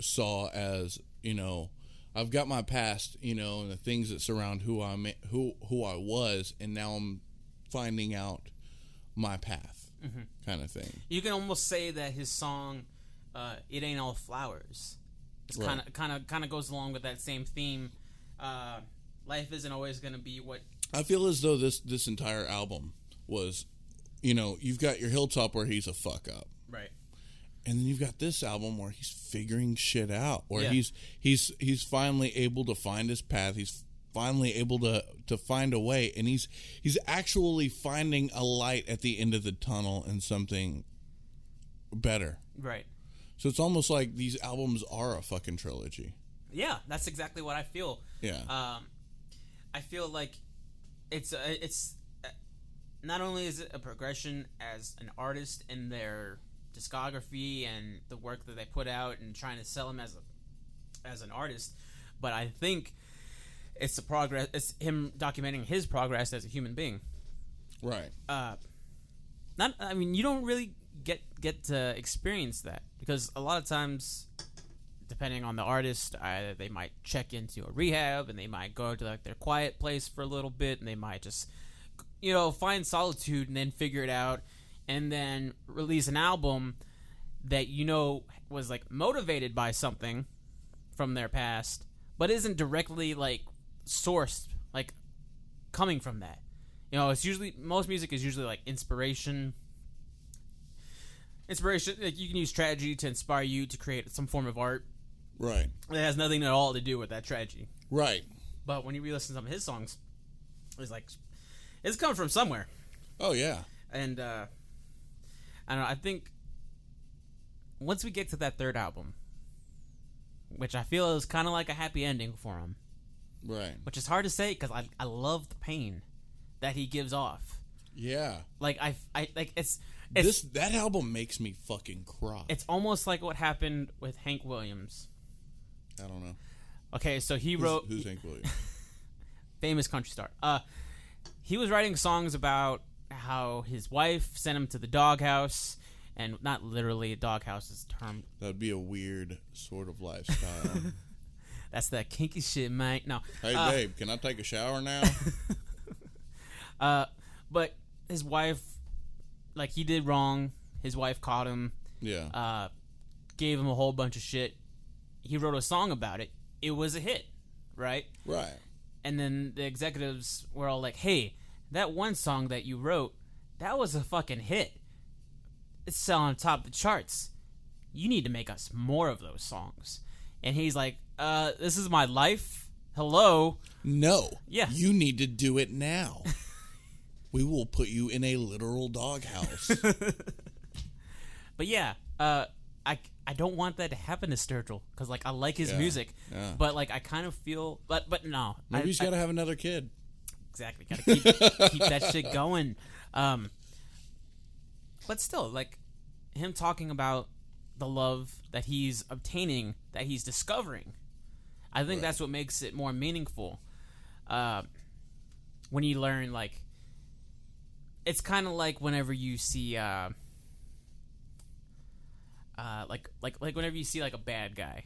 D: saw as, you know, I've got my past, you know, and the things that surround who I was, and now I'm finding out my path, kind of thing.
B: You can almost say that his song, "It Ain't All Flowers," it's kind of goes along with that same theme. Life isn't always going to be what.
D: I feel as though this entire album was, you've got your Hilltop where he's a fuck up,
B: right,
D: and then you've got this album where he's figuring shit out, where he's finally able to find his path. He's finally able to find a way, and he's actually finding a light at the end of the tunnel and something better.
B: Right.
D: So it's almost like these albums are a fucking trilogy.
B: Yeah, that's exactly what I feel.
D: Yeah.
B: I feel like it's not only is it a progression as an artist in their discography and the work that they put out and trying to sell him as an artist, but I think it's the progress. It's him documenting his progress as a human being.
D: Right.
B: You don't really get to experience that because a lot of times, depending on the artist, either they might check into a rehab and they might go to like their quiet place for a little bit and they might just, find solitude and then figure it out and then release an album that was like motivated by something from their past, but isn't directly like sourced, like coming from that. It's usually, most music is usually like inspiration. Like you can use tragedy to inspire you to create some form of art.
D: Right.
B: It has nothing at all to do with that tragedy.
D: Right.
B: But when you re-listen to some of his songs, it's like it's coming from somewhere.
D: Oh yeah.
B: And I don't know. I think once we get to that third album, which I feel is kind of like a happy ending for him.
D: Right.
B: Which is hard to say because I love the pain that he gives off.
D: Yeah.
B: Like I like it's
D: that album makes me fucking cry.
B: It's almost like what happened with Hank Williams.
D: I don't know.
B: Okay, so he wrote.
D: Who's Hank Williams?
B: Famous country star. He was writing songs about how his wife sent him to the doghouse, and not literally a doghouse is the term.
D: That'd be a weird sort of lifestyle.
B: That's that kinky shit, mate. No.
D: Hey, babe, can I take a shower now?
B: But his wife, like, he did wrong. His wife caught him.
D: Yeah.
B: Gave him a whole bunch of shit. He wrote a song about it. It was a hit, right?
D: Right.
B: And then the executives were all like, hey, that one song that you wrote, that was a fucking hit. It's selling on top of the charts. You need to make us more of those songs. And he's like, this is my life. Hello?
D: No.
B: Yeah.
D: You need to do it now. We will put you in a literal doghouse.
B: But yeah, I don't want that to happen to Sturgill because like I like his music, but like I kind of feel, but no.
D: Maybe he's got to have another kid.
B: Exactly, got to keep that shit going. But still, like him talking about the love that he's obtaining, that he's discovering, I think that's what makes it more meaningful. When you learn, like, it's kind of like whenever you see, like whenever you see like a bad guy,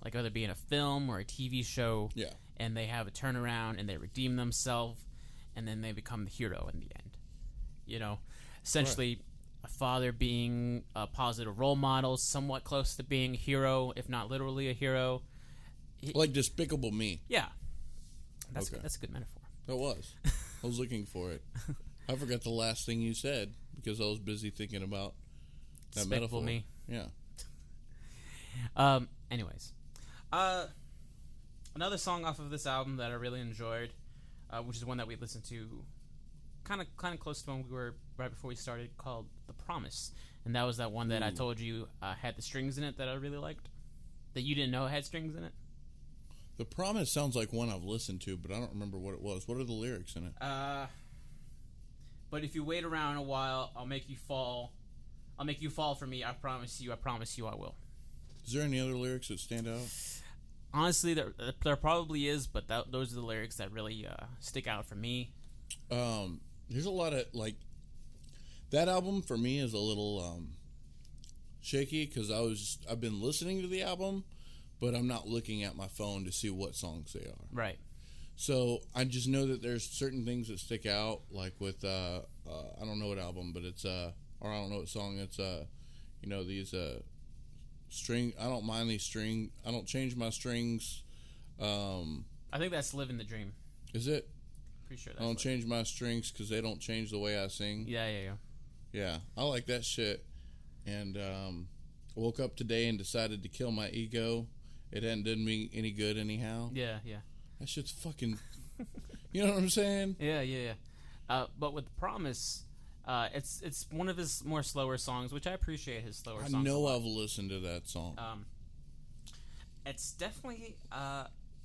B: like whether it be in a film or a TV show, and they have a turnaround and they redeem themselves, and then they become the hero in the end. Essentially, a father being a positive role model, somewhat close to being a hero, if not literally a hero.
D: Like Despicable Me.
B: Yeah, that's a good metaphor.
D: That was. I was looking for it. I forgot the last thing you said because I was busy thinking about that
B: Despicable
D: metaphor.
B: Me.
D: Yeah.
B: Anyways, another song off of this album that I really enjoyed, which is one that we listened to kind of close to when we were right before we started, called "The Promise," and that was that one that I told you had the strings in it that I really liked, that you didn't know had strings in it.
D: The Promise sounds like one I've listened to, but I don't remember what it was. What are the lyrics in it?
B: But if you wait around a while, I'll make you fall. I'll make you fall for me. I promise you. I promise you. I will.
D: Is there any other lyrics that stand out?
B: Honestly, there probably is, but those are the lyrics that really stick out for me.
D: There's a lot of like that album for me is a little shaky because I've been listening to the album, but I'm not looking at my phone to see what songs they are.
B: Right.
D: So I just know that there's certain things that stick out, like with I don't know what album, but it's or I don't know what song. It's these string. I don't mind these string. I don't change my strings.
B: I think that's Living the Dream.
D: Is it?
B: Pretty sure
D: I don't change my strings because they don't change the way I sing.
B: Yeah.
D: Yeah, I like that shit. And woke up today and decided to kill my ego. It hadn't done me any good anyhow.
B: Yeah.
D: That shit's fucking... You know what I'm saying?
B: Yeah. But with Promise, it's one of his more slower songs, which I appreciate his slower songs.
D: I know I've listened to that song.
B: It's definitely...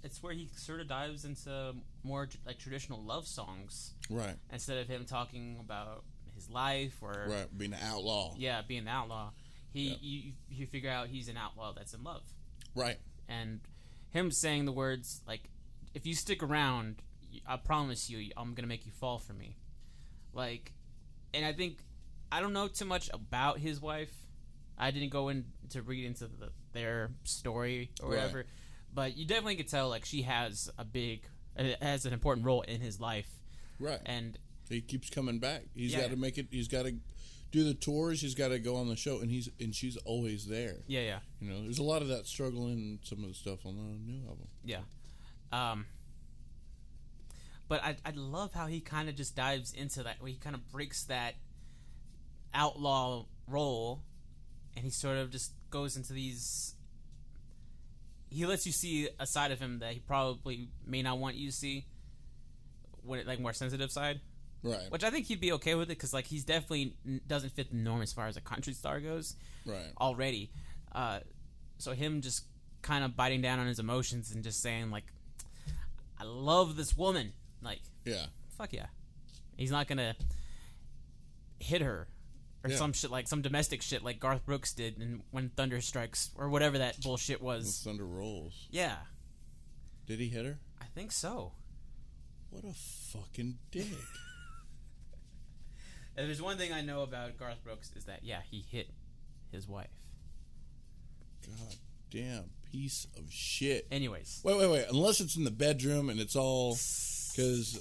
B: it's where he sort of dives into more like traditional love songs.
D: Right.
B: Instead of him talking about his life or...
D: Right, being an outlaw.
B: Yeah, being an outlaw. You figure out he's an outlaw that's in love.
D: Right.
B: And him saying the words, like, if you stick around, I promise you, I'm going to make you fall for me. Like, and I think, I don't know too much about his wife. I didn't go in to read into their story or whatever.
D: Right.
B: But you definitely could tell, like, she has has an important role in his life.
D: Right.
B: And
D: he keeps coming back. He's got to make it. He's got to do the tours. He's got to go on the show, and she's always there.
B: Yeah.
D: You know, there's a lot of that struggle in some of the stuff on the new album.
B: Yeah. But I love how he kind of just dives into that, where he kind of breaks that outlaw role, and he sort of just goes into these... He lets you see a side of him that he probably may not want you to see, like more sensitive side.
D: Right.
B: Which I think he'd be okay with it, because like he's definitely doesn't fit the norm as far as a country star goes.
D: Right.
B: Already. So him just kind of biting down on his emotions and just saying like, I love this woman. Like,
D: yeah.
B: Fuck yeah. He's not going to hit her or some shit, like some domestic shit like Garth Brooks did in When Thunder Strikes or whatever that bullshit was.
D: When Thunder Rolls.
B: Yeah.
D: Did he hit her?
B: I think so.
D: What a fucking dick.
B: If there's one thing I know about Garth Brooks is that, yeah, he hit his wife.
D: God damn piece of shit.
B: Anyways.
D: Wait. Unless it's in the bedroom and it's all... Because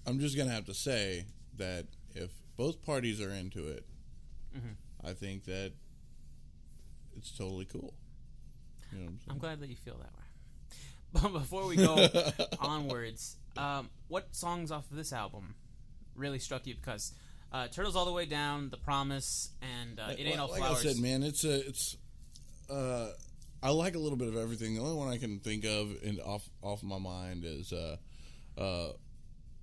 D: I'm just going to have to say that if both parties are into it, I think that it's totally cool. You know what I'm saying?
B: I'm glad that you feel that way. But before we go onwards, what songs off of this album really struck you? Because Turtles All the Way Down, The Promise, and It Ain't All Flowers.
D: Like I said, man, it's I like a little bit of everything. The only one I can think of off my mind is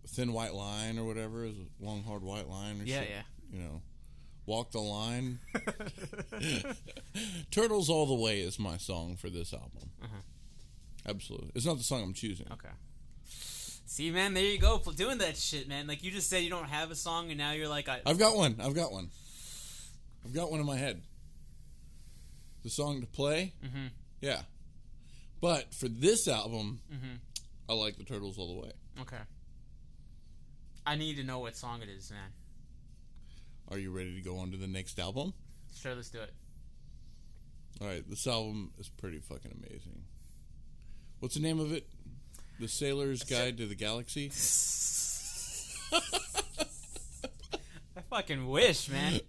D: Thin White Line or whatever, is Long Hard White Line or shit. You know, Walk the Line. Turtles All the Way is my song for this album. Absolutely. It's not the song I'm choosing.
B: Okay. See, man, there you go, doing that shit, man. Like, you just said you don't have a song, and now you're like...
D: I've got one in my head. The song to play? Yeah. But for this album, I like the Turtles All the Way.
B: Okay. I need to know what song it is, man.
D: Are you ready to go on to the next album?
B: Sure, let's do it.
D: Alright, this album is pretty fucking amazing. What's the name of it? The Sailor's Guide to the Galaxy?
B: I fucking wish, man.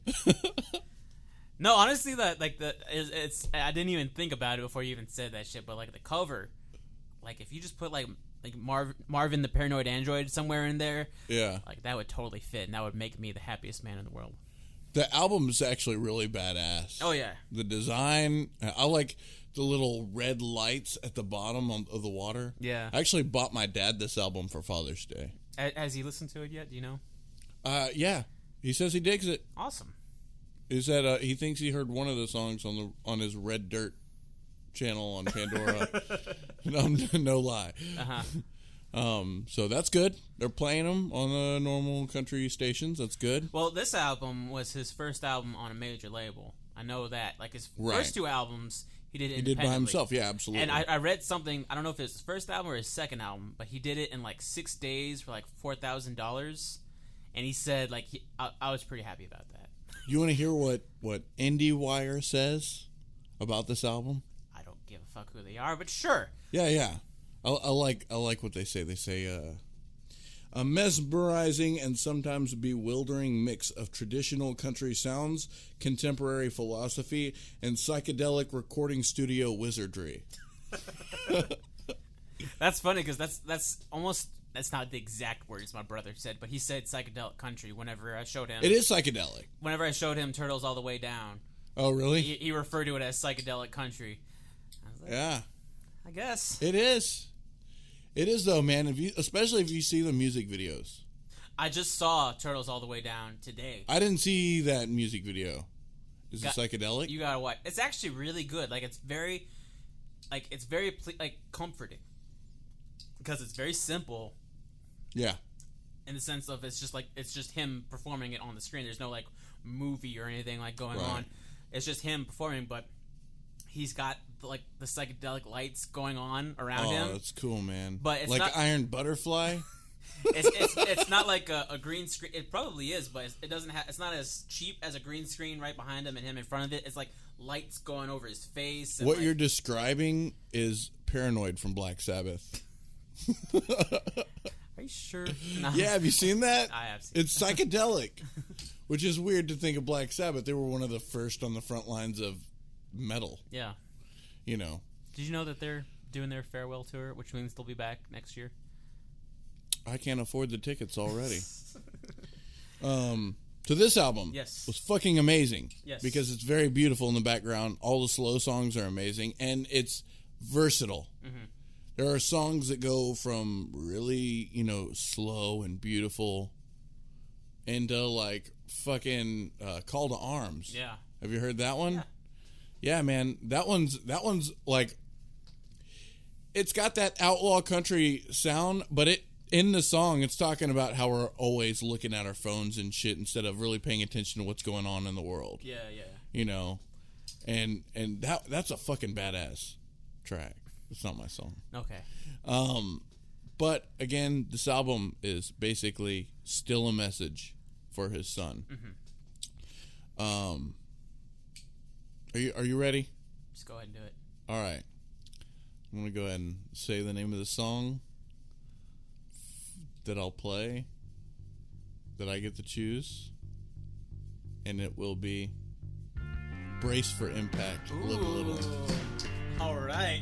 B: No, honestly, it's I didn't even think about it before you even said that shit, but like the cover, like if you just put like Marvin the Paranoid Android somewhere in there,
D: yeah,
B: like that would totally fit, and that would make me the happiest man in the world.
D: The album is actually really badass.
B: Oh yeah,
D: the design, I like the little red lights at the bottom of the water.
B: Yeah,
D: I actually bought my dad this album for Father's Day.
B: Has he listened to it yet? Do you know?
D: Yeah, he says he digs it.
B: Awesome.
D: He said he thinks he heard one of the songs on his Red Dirt channel on Pandora. No lie. So that's good. They're playing them on the normal country stations. That's good.
B: Well, this album was his first album on a major label. I know that. Like his first two albums, he did it independently.
D: He did by himself. Yeah, absolutely.
B: And I read something. I don't know if it was his first album or his second album, but he did it in like 6 days for like $4,000. And he said like I was pretty happy about that.
D: You want to hear what IndieWire says about this album?
B: I don't give a fuck who they are, but sure.
D: Yeah. I like what they say. They say a mesmerizing and sometimes bewildering mix of traditional country sounds, contemporary philosophy, and psychedelic recording studio wizardry.
B: That's funny because that's almost, that's not the exact words my brother said, but he said psychedelic country whenever I showed him.
D: It is psychedelic.
B: Whenever I showed him Turtles All the Way Down.
D: Oh, really?
B: He referred to it as psychedelic country. I was like,
D: Yeah.
B: I guess.
D: It is. It is, though, man. Especially if you see the music videos.
B: I just saw Turtles All the Way Down today.
D: I didn't see that music video. Is it psychedelic?
B: You gotta watch. It's actually really good. Like, it's very comforting. Because it's very simple.
D: Yeah.
B: In the sense of it's just him performing it on the screen. There's no like movie or anything like going on. It's just him performing, but he's got like the psychedelic lights going on around him.
D: Oh, that's cool, man.
B: But it's
D: like
B: not
D: Iron Butterfly.
B: it's not like a green screen. It probably is, but it doesn't have. It's not as cheap as a green screen right behind him and him in front of it. It's like lights going over his face. And
D: What you're describing is Paranoid from Black Sabbath.
B: Are you sure? No.
D: Yeah, have you seen that?
B: I have seen.
D: It's psychedelic, which is weird to think of Black Sabbath. They were one of the first on the front lines of metal.
B: Yeah.
D: You know.
B: Did you know that they're doing their farewell tour, which means they'll be back next year?
D: I can't afford the tickets already. So this album was fucking amazing.
B: Yes.
D: Because it's very beautiful in the background. All the slow songs are amazing. And it's versatile. Mm-hmm. There are songs that go from really, slow and beautiful into like fucking Call to Arms.
B: Yeah.
D: Have you heard that one?
B: Yeah.
D: Yeah, man. That one's like, it's got that outlaw country sound, but in the song, it's talking about how we're always looking at our phones and shit instead of really paying attention to what's going on in the world.
B: Yeah, yeah.
D: And that's a fucking badass track. It's not my song.
B: Okay.
D: But again, this album is basically still a message for his son. Mm-hmm. Are you ready?
B: Just go ahead and do it.
D: All right. I'm gonna go ahead and say the name of the song that I'll play, that I get to choose, and it will be Brace for Impact. Live a Little.
B: All right.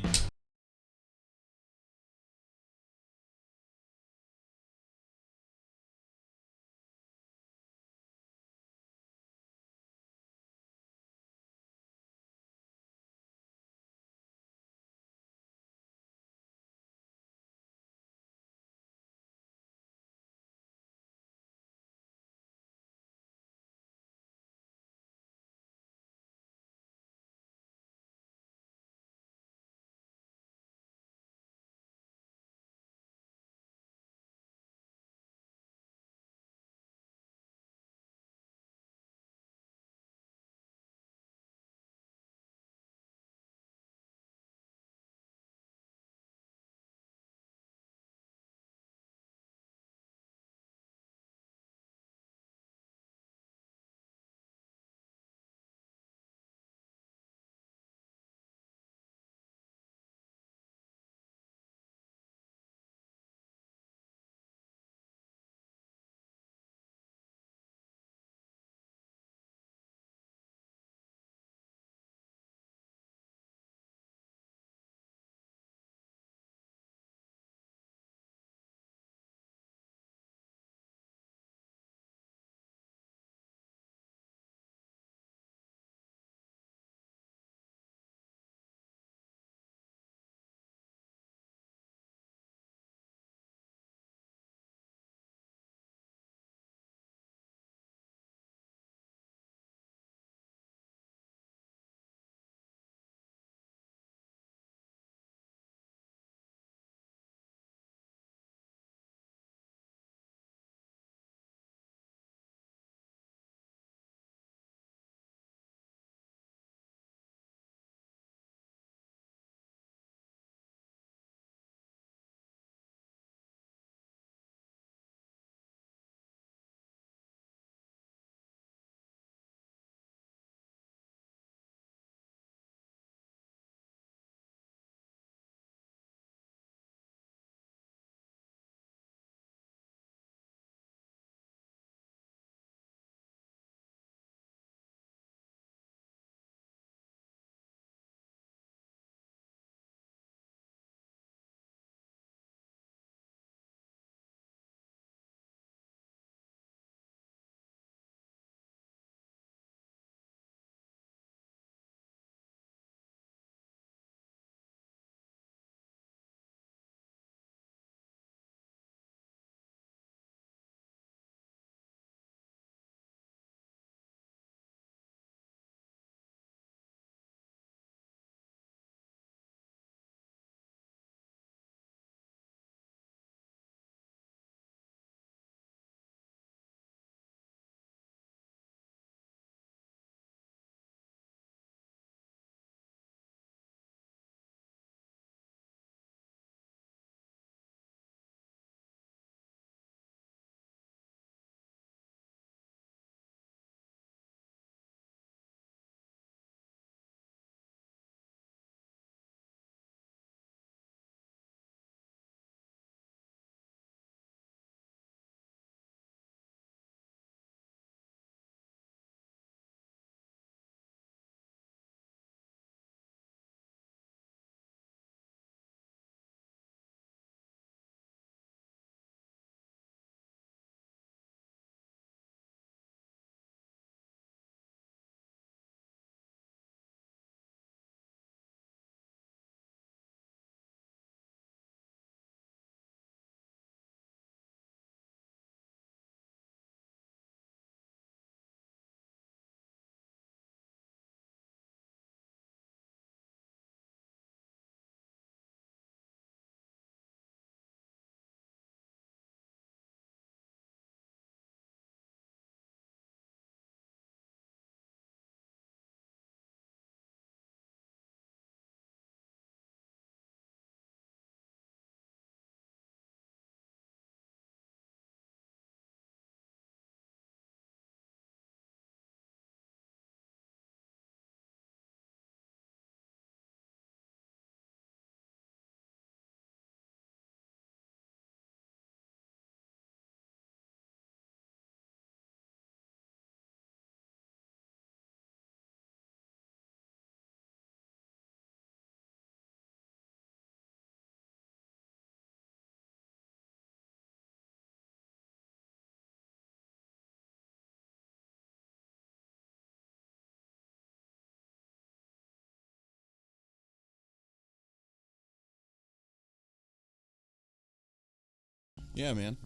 D: Yeah, man.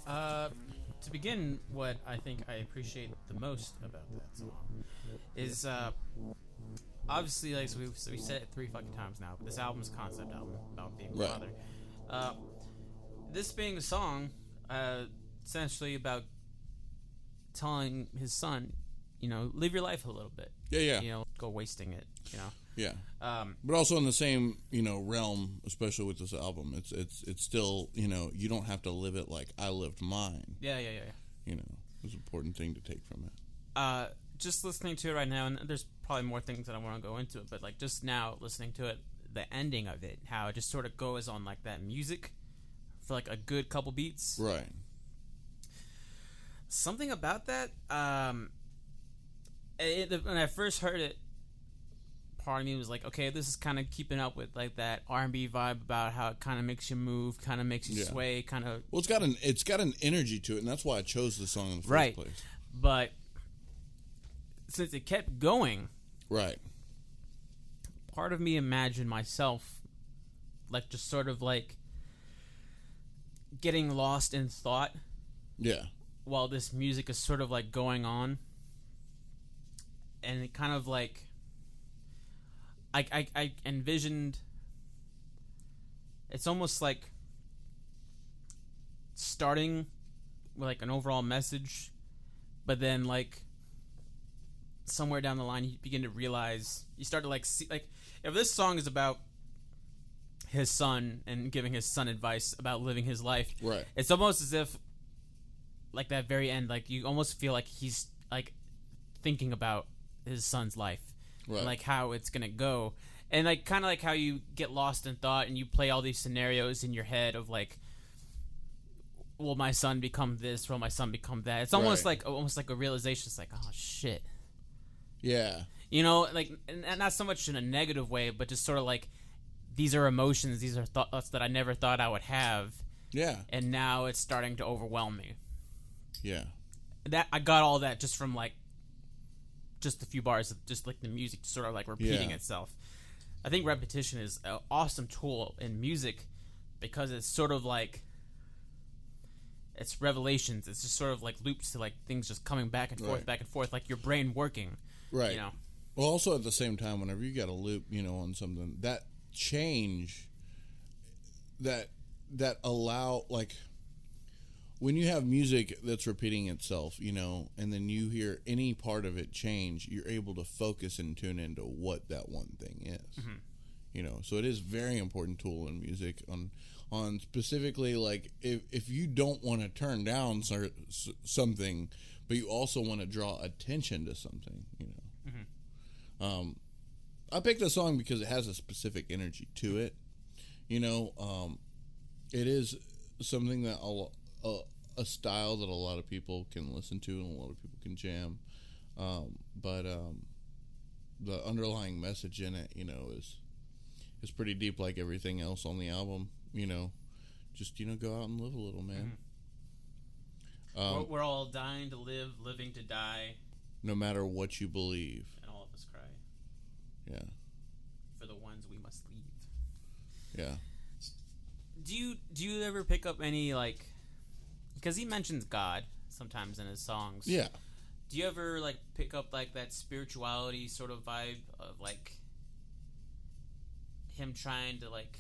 B: To begin, what I think I appreciate the most about that song is obviously, like, so we said it 3 fucking times now, but this album's a concept album about being a
D: Right.
B: father. This being a song essentially about telling his son, live your life a little bit.
D: Yeah.
B: Go wasting it,
D: Yeah. But also in the same, realm, especially with this album, it's still, you don't have to live it like I lived mine.
B: Yeah.
D: It's an important thing to take from it.
B: Just listening to it right now, and there's probably more things that I want to go into it, but like just now listening to it, the ending of it, how it just sort of goes on like that music for like a good couple beats.
D: Right.
B: Something about that, when I first heard it, part of me was like, okay, this is kind of keeping up with like that R&B vibe about how it kind of makes you move, kind of makes you sway, kind of.
D: Well, it's got an energy to it, and that's why I chose the song in the first place.
B: But since it kept going,
D: right,
B: part of me imagined myself like just sort of like getting lost in thought.
D: Yeah.
B: While this music is sort of like going on, and it kind of like. I envisioned it's almost like starting with like an overall message, but then like somewhere down the line you begin to realize, you start to like see, like if this song is about his son and giving his son advice about living his life,
D: right,
B: it's almost as if like that very end, like you almost feel like he's like thinking about his son's life.
D: Right.
B: Like how it's gonna go, and like kind of like how you get lost in thought and you play all these scenarios in your head of like, will my son become this? Will my son become that? It's almost like a realization. It's like, oh shit.
D: Yeah.
B: Like, and not so much in a negative way, but just sort of like, these are emotions, these are thoughts that I never thought I would have.
D: Yeah.
B: And now it's starting to overwhelm me.
D: Yeah.
B: That I got all that just from like. Just a few bars of just like the music sort of like repeating itself. I think repetition is an awesome tool in music because it's sort of like it's revelations. It's just sort of like loops to like things just coming back and forth, like your brain working.
D: Right. Well, also at the same time, whenever you got a loop, on something, that change that allow like. When you have music that's repeating itself, and then you hear any part of it change, you're able to focus and tune into what that one thing is. Mm-hmm. So it is a very important tool in music on specifically like if you don't want to turn down something, but you also want to draw attention to something, Mm-hmm. I picked the song because it has a specific energy to it. It is something that a style that a lot of people can listen to and a lot of people can jam, but the underlying message in it, is pretty deep, like everything else on the album. Just go out and live a little, man.
B: We're all dying to live, living to die.
D: No matter what you believe,
B: and all of us cry.
D: Yeah.
B: For the ones we must leave.
D: Yeah.
B: Do you ever pick up any like? Because he mentions God sometimes in his songs.
D: Yeah.
B: Do you ever like pick up like that spirituality sort of vibe of like him trying to like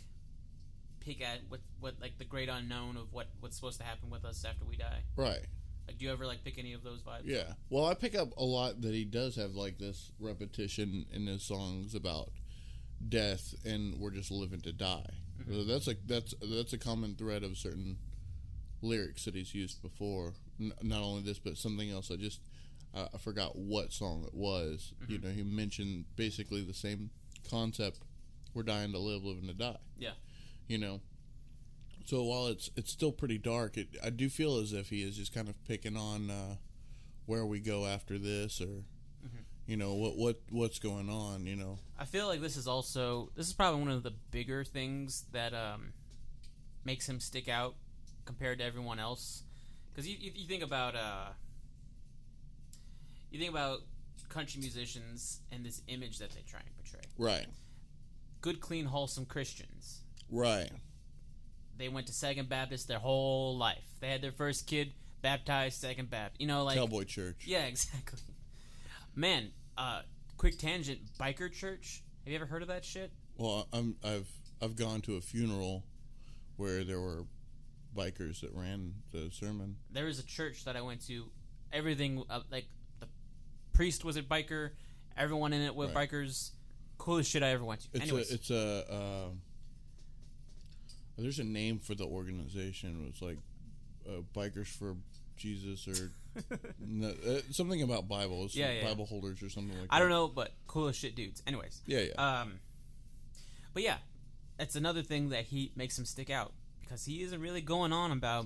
B: pick at what like the great unknown of what's supposed to happen with us after we die?
D: Right.
B: Like, do you ever like pick any of those vibes?
D: Yeah. Well, I pick up a lot that he does have like this repetition in his songs about death, and we're just living to die. Mm-hmm. So that's a common thread of certain lyrics that he's used before. Not only this, but something else. I forgot what song it was. Mm-hmm. He mentioned basically the same concept. We're dying to live, living to die.
B: Yeah.
D: So while it's still pretty dark, I do feel as if he is just kind of picking on where we go after this, or what's going on.
B: I feel like this is probably one of the bigger things that makes him stick out compared to everyone else, because you think about country musicians and this image that they try and portray.
D: Right.
B: Good, clean, wholesome Christians.
D: Right.
B: they went to Second Baptist their whole life. They had their first kid baptized Second Baptist. You know, like
D: Cowboy church.
B: Yeah, exactly. Man, quick tangent. Biker church. Have you ever heard of that shit?
D: Well, I've gone to a funeral where there were bikers that ran the sermon.
B: There was a church that I went to. Everything like the priest was a biker. Everyone in it were bikers. Coolest shit I ever went to.
D: There's a name for the organization. It was like Bikers for Jesus or something about Bible. It's Bible holders or something like that.
B: I don't know, but coolest shit dudes. Anyways.
D: Yeah.
B: But yeah, that's another thing that he makes him stick out because he isn't really going on about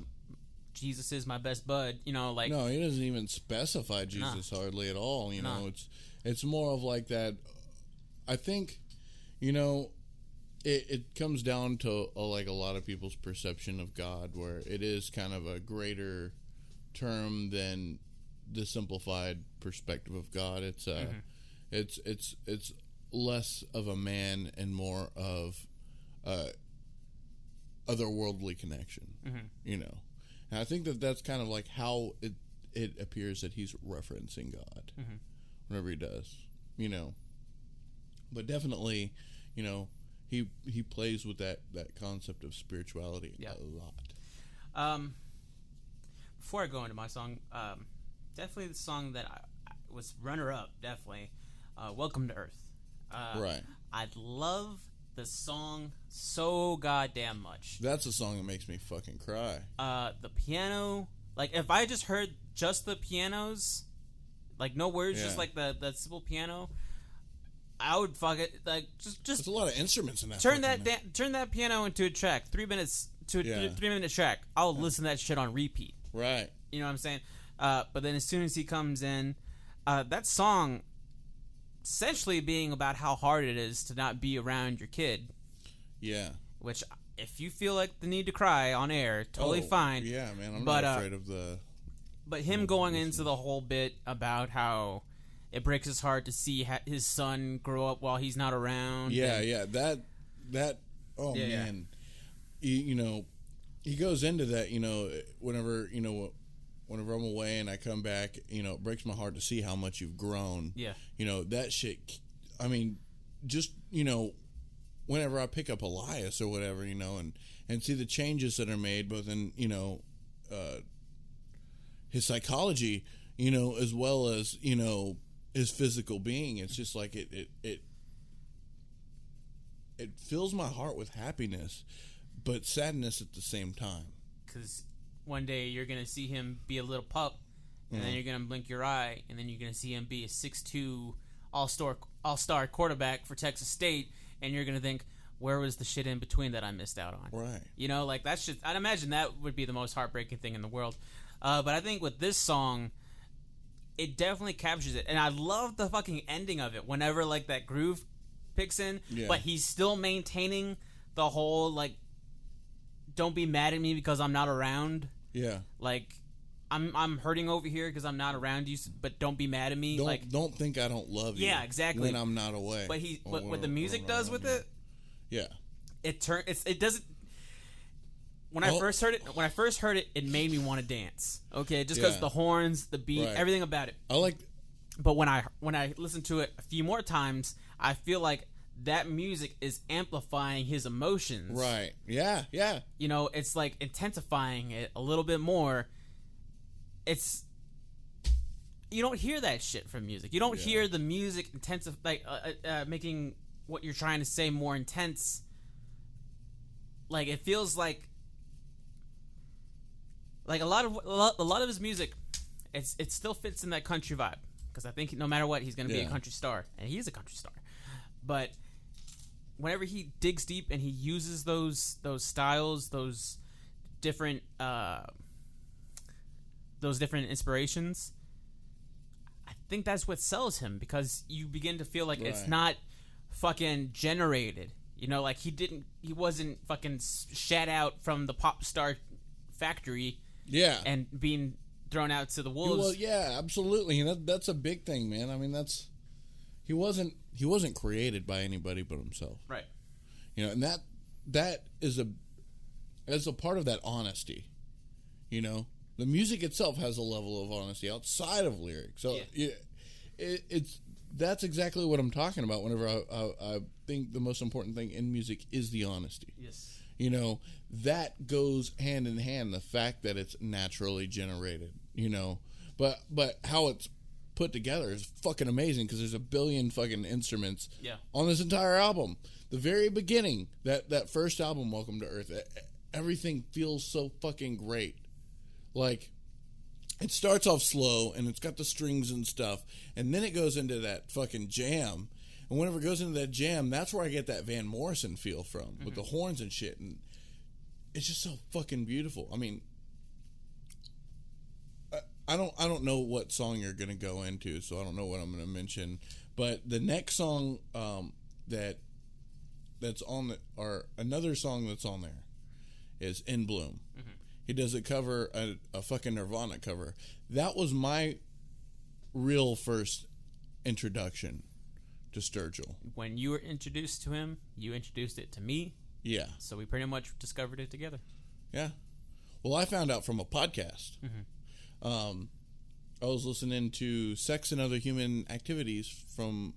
B: Jesus is my best bud. You know, like
D: no, he doesn't even specify Jesus hardly at all. You know, it's more of like that. I think, you know, it comes down to like a lot of people's perception of God, where it is kind of a greater term than the simplified perspective of God. It's it's less of a man and more of otherworldly connection. You know, and I think that's kind of like how it appears that he's referencing God whenever he does. You know. But definitely, you know, he plays with that concept of spirituality a lot.
B: Before I go into my song, definitely the song that I was runner-up, definitely, Welcome to Earth.
D: Right.
B: I love the song so goddamn much.
D: That's a song that makes me fucking cry.
B: The piano, like, if I just heard just the pianos, like, no words, just like the simple piano, I would fuck it. Like just. There's
D: a lot of instruments in that.
B: Turn that piano into a track. 3 minutes to a 3-minute track. I'll listen to that shit on repeat.
D: Right.
B: You know what I'm saying? But then as soon as he comes in, that song, essentially being about how hard it is to not be around your kid.
D: Yeah.
B: Which, if you feel like the need to cry on air, totally fine.
D: Yeah, man. I'm not afraid of the.
B: But him going into the whole bit about how it breaks his heart to see his son grow up while he's not around.
D: Yeah. That. Oh man. You know, he goes into that. You know, whenever I'm away and I come back, you know, it breaks my heart to see how much you've grown.
B: Yeah.
D: You know, that shit. I mean, just, you know, whenever I pick up Elias or whatever, you know, and see the changes that are made, both in, you know, his psychology, you know, as well as, you know, his physical being. It's just like it fills my heart with happiness, but sadness at the same time.
B: Because one day you're gonna see him be a little pup, and then you're gonna blink your eye, and then you're gonna see him be a 6'2" all-star quarterback for Texas State, and you're gonna think, where was the shit in between that I missed out on?
D: Right.
B: You know, like that's just. I'd imagine that would be the most heartbreaking thing in the world. But I think with this song, it definitely captures it, and I love the fucking ending of it. Whenever like that groove picks in, but he's still maintaining the whole like, don't be mad at me because I'm not around.
D: Yeah.
B: Like, I'm hurting over here because I'm not around you, but don't be mad at me.
D: Don't think I don't love you.
B: Yeah, exactly.
D: When I'm not away.
B: But what the music does with it.
D: Yeah.
B: It doesn't. When I first heard it, it made me want to dance. Okay, just because the horns, the beat, everything about it. But when I listen to it a few more times, I feel like that music is amplifying his emotions.
D: Right. Yeah.
B: You know, it's like intensifying it a little bit more. You don't hear that shit from music. You don't hear the music making what you're trying to say more intense. Like, it feels like a lot of his music, it still fits in that country vibe, because I think no matter what, he's going to be a country star, and he is a country star. But whenever he digs deep and he uses those styles, those different inspirations, I think that's what sells him, because you begin to feel like it's not fucking generated. You know, like he wasn't fucking shat out from the pop star factory.
D: Yeah.
B: And being thrown out to the wolves.
D: Well, yeah, absolutely. And that's a big thing, man. I mean, he wasn't created by anybody but himself.
B: Right.
D: You know, and that is as a part of that honesty. You know, the music itself has a level of honesty outside of lyrics. So that's exactly what I'm talking about whenever I think the most important thing in music is the honesty.
B: Yes.
D: You know, that goes hand in hand, the fact that it's naturally generated, you know. But how it's put together is fucking amazing because there's a billion fucking instruments on this entire album. The very beginning, that first album, Welcome to Earth, everything feels so fucking great. Like, it starts off slow, and it's got the strings and stuff, and then it goes into that fucking jam. And whenever it goes into that jam, that's where I get that Van Morrison feel from, with the horns and shit. And it's just so fucking beautiful. I mean, I don't know what song you're gonna go into, so I don't know what I'm gonna mention. But the next song that's on the, or another song that's on there, is In Bloom. Mm-hmm. He does a cover, a fucking Nirvana cover. That was my real first introduction to Sturgill.
B: When you were introduced to him, you introduced it to me.
D: Yeah.
B: So we pretty much discovered it together.
D: Yeah. Well, I found out from a podcast.
B: Mm-hmm.
D: I was listening to Sex and Other Human Activities from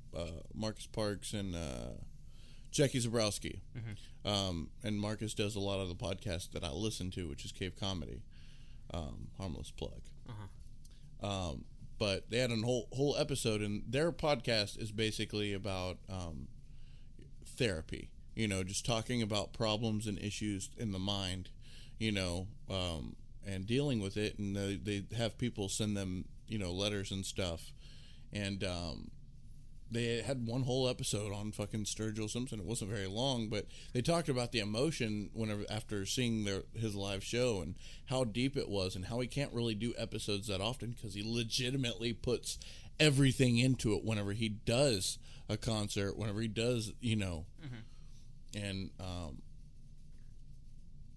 D: Marcus Parks and Jackie Zabrowski. Mm-hmm. And Marcus does a lot of the podcasts that I listen to, which is Cave Comedy. Harmless plug. Uh-huh. But they had a whole episode, and their podcast is basically about therapy. You know, just talking about problems and issues in the mind, you know, and dealing with it. And they have people send them, you know, letters and stuff. And they had one whole episode on fucking Sturgill Simpson. It wasn't very long, but they talked about the emotion after seeing his live show and how deep it was, and how he can't really do episodes that often because he legitimately puts everything into it whenever he does a concert, whenever he does, you know. Mm-hmm. And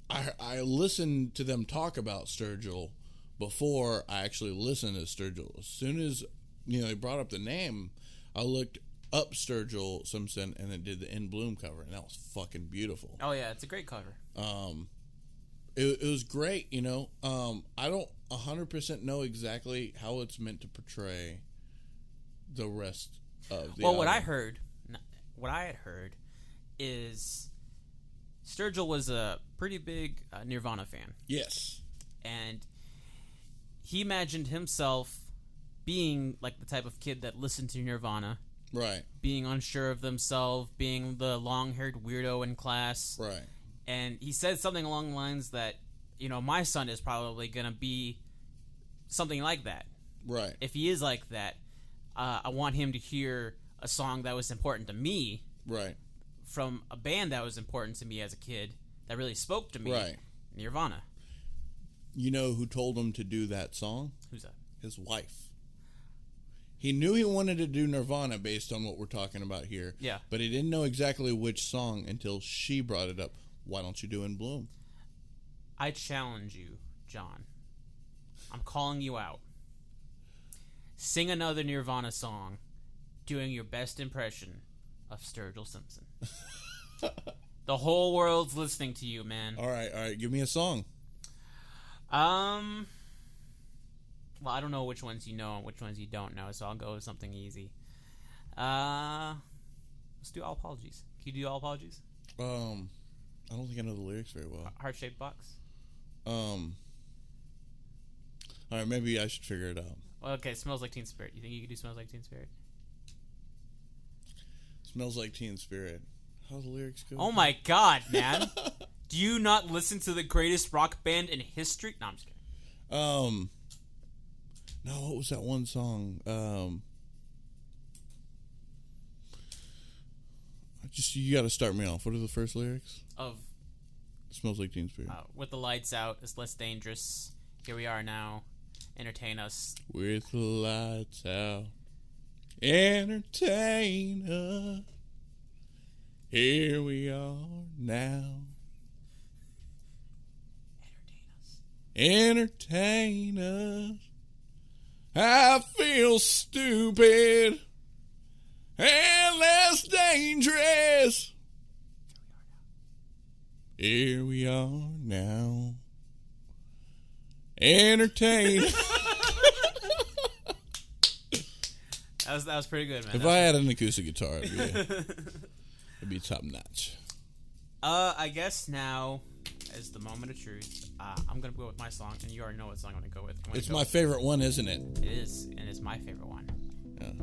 D: I listened to them talk about Sturgill before I actually listened to Sturgill. As soon as, you know, they brought up the name, I looked up Sturgill Simpson and then did the In Bloom cover, and that was fucking beautiful.
B: Oh yeah, it's a great cover.
D: It was great, you know. I don't 100% know exactly how it's meant to portray the rest of the album.
B: What I had heard is Sturgill was a pretty big Nirvana fan.
D: Yes.
B: And he imagined himself being like the type of kid that listened to Nirvana.
D: Right.
B: Being unsure of themselves, being the long-haired weirdo in class.
D: Right.
B: And he said something along the lines that, you know, my son is probably going to be something like that.
D: Right.
B: If he is like that, I want him to hear a song that was important to me.
D: Right.
B: From a band that was important to me as a kid, that really spoke to me.
D: Right.
B: Nirvana.
D: You know who told him to do that song?
B: Who's that?
D: His wife. He knew he wanted to do Nirvana based on what we're talking about here.
B: Yeah.
D: But he didn't know exactly which song until she brought it up. Why don't you do In Bloom?
B: I challenge you, John. I'm calling you out. Sing another Nirvana song doing your best impression of Sturgill Simpson. The whole world's listening to you, man.
D: All right. Give me a song.
B: Well, I don't know which ones you know and which ones you don't know, so I'll go with something easy. Let's do All Apologies. Can you do All Apologies?
D: I don't think I know the lyrics very well.
B: Heart-shaped box?
D: All right, maybe I should figure it out.
B: Well, okay, Smells Like Teen Spirit. You think you could do Smells Like Teen Spirit?
D: Smells Like Teen Spirit. How do the lyrics go?
B: Oh my god, man. Do you not listen to the greatest rock band in history? No, I'm just kidding.
D: No, what was that one song? You got to start me off. What are the first lyrics?
B: Of
D: Smells Like Teen Spirit.
B: With the lights out, it's less dangerous. Here we are now. Entertain us.
D: With the lights out, entertain us. Here we are now. Entertain us. I feel stupid and less dangerous. Here we are now. Entertained.
B: That was pretty good, man.
D: If I had an acoustic guitar, it'd be top notch.
B: I guess now is the moment of truth. I'm gonna go with my song, and you already know what song I'm gonna go with.
D: It's my favorite one, isn't it?
B: It is, and it's my favorite one.
D: Yeah.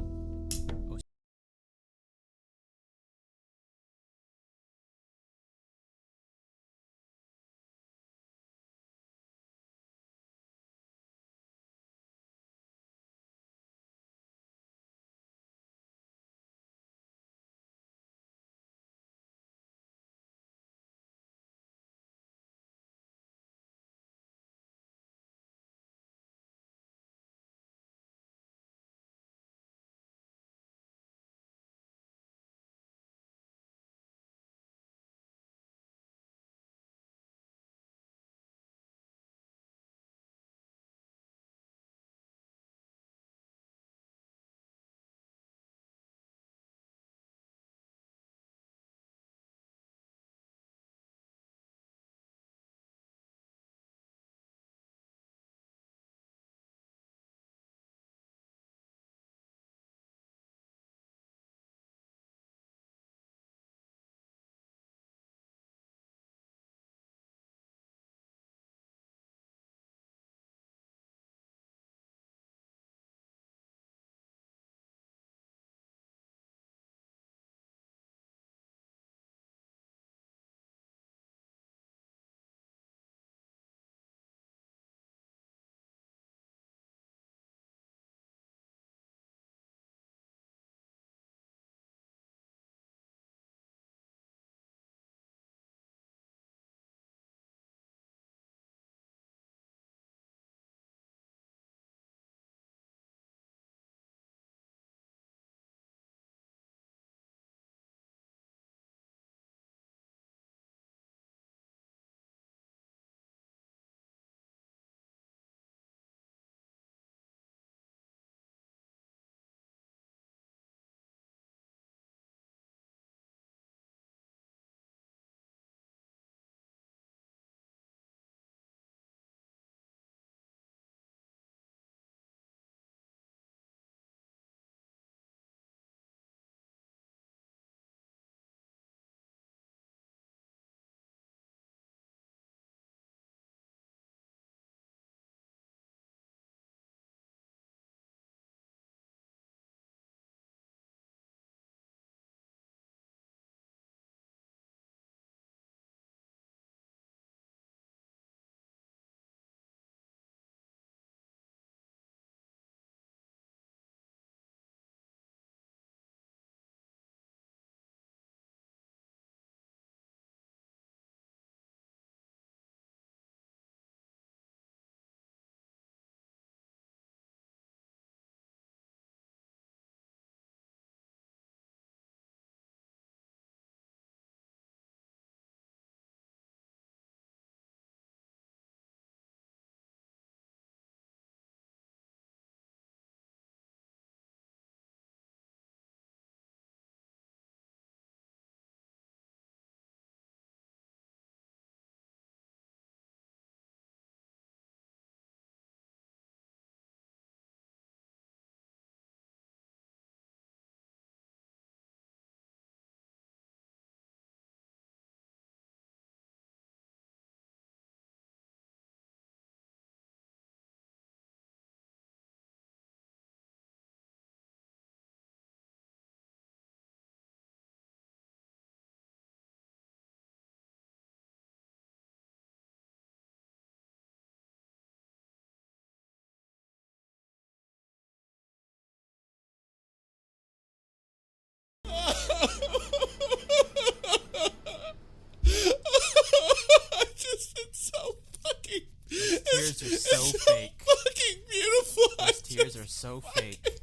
D: It's so fucking.
B: Tears are so fake.
D: Fucking beautiful.
B: Those tears are so fake.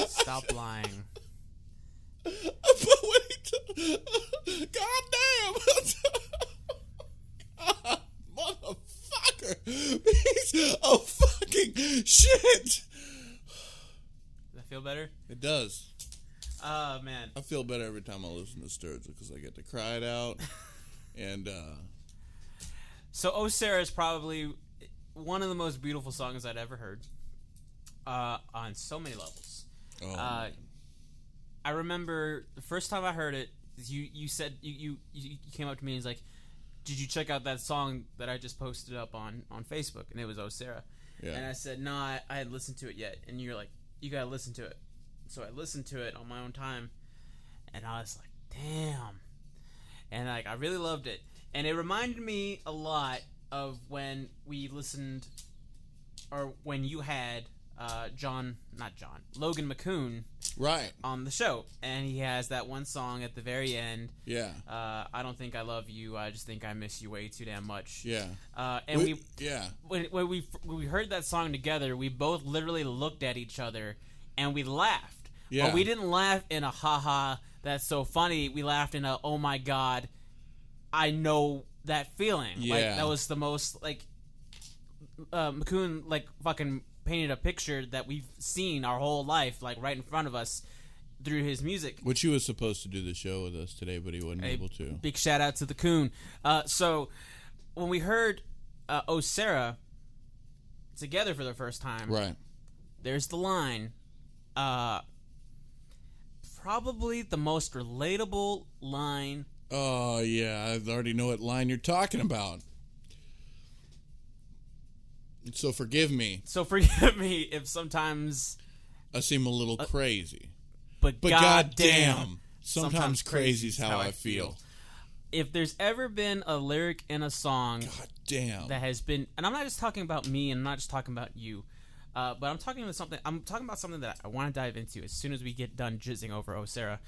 B: Stop lying.
D: But wait, goddamn, God, motherfucker, piece of fucking shit.
B: Does that feel better?
D: It does.
B: Oh man,
D: I feel better every time I listen to Sturgill because I get to cry it out. And
B: So "Oh Sarah" is probably one of the most beautiful songs I'd ever heard, on so many levels. I remember the first time I heard it, you said you came up to me and was like, "Did you check out that song that I just posted up on Facebook?" And it was "Oh Sarah."
D: Yeah.
B: And I said, "No, I hadn't listened to it yet." And you're like, "You gotta listen to it." So I listened to it on my own time, and I was like, "Damn!" And like, I really loved it, and it reminded me a lot of when we listened, or when you had Logan McCoon
D: right
B: on the show, and he has that one song at the very end.
D: Yeah.
B: I don't think I love you. I just think I miss you way too damn much.
D: Yeah.
B: And
D: yeah.
B: When we heard that song together, we both literally looked at each other and we laughed.
D: Yeah.
B: But we didn't laugh in a haha, that's so funny. We laughed in a, oh my god, I know that feeling.
D: Yeah.
B: Like, that was the most, like, McCoon, like, fucking painted a picture that we've seen our whole life, like, right in front of us through his music.
D: Which he was supposed to do the show with us today, but he wasn't able to.
B: Big shout out to the Coon. So when we heard "Oh Sarah" together for the first time,
D: Right.
B: there's the line, probably the most relatable line.
D: Oh, yeah. I already know what line you're talking about. So forgive me.
B: So forgive me if sometimes,
D: I seem a little crazy.
B: but
D: goddamn, sometimes crazy's how I feel.
B: If there's ever been a lyric in a song
D: God damn.
B: that has been, and I'm not just talking about me, and I'm not just talking about you, but I'm talking about something. I'm talking about something that I want to dive into as soon as we get done jizzing over "Oh Sarah."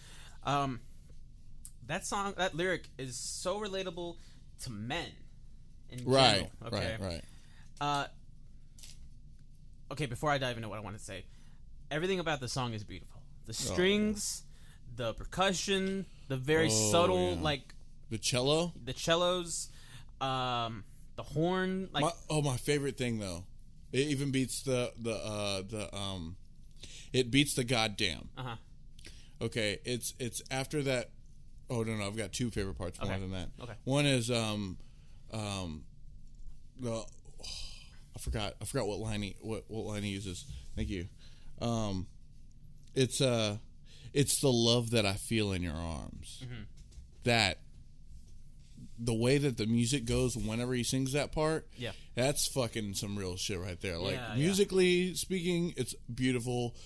B: That song, that lyric is so relatable to men in
D: Right,
B: general. Okay?
D: right.
B: Okay, before I dive into what I want to say, everything about the song is beautiful. The strings, the percussion, the very subtle,
D: yeah.
B: like
D: The cello?
B: the cellos, the horn, like
D: My favorite thing though, it even beats it beats the goddamn. Okay, it's after that. Oh no, I've got two favorite parts more than that.
B: Okay.
D: One is I forgot what line he uses. Thank you. It's the love that I feel in your arms.
B: Mm-hmm.
D: That the way that the music goes whenever he sings that part,
B: Yeah.
D: that's fucking some real shit right there. Like,
B: Yeah,
D: musically speaking, it's beautiful.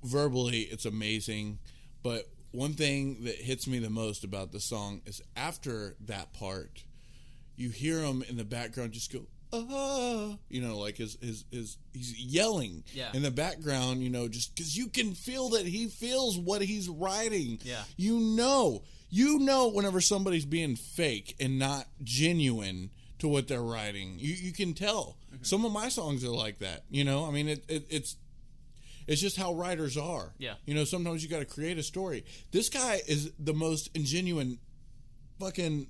D: Verbally, it's amazing. But one thing that hits me the most about the song is after that part, you hear him in the background just go, ah, like his he's yelling in the background, just because you can feel that he feels what he's writing.
B: Yeah.
D: You know whenever somebody's being fake and not genuine to what they're writing. You can tell. Mm-hmm. Some of my songs are like that. I mean, it's just how writers are.
B: Yeah.
D: Sometimes you got to create a story. This guy is the most ingenuine fucking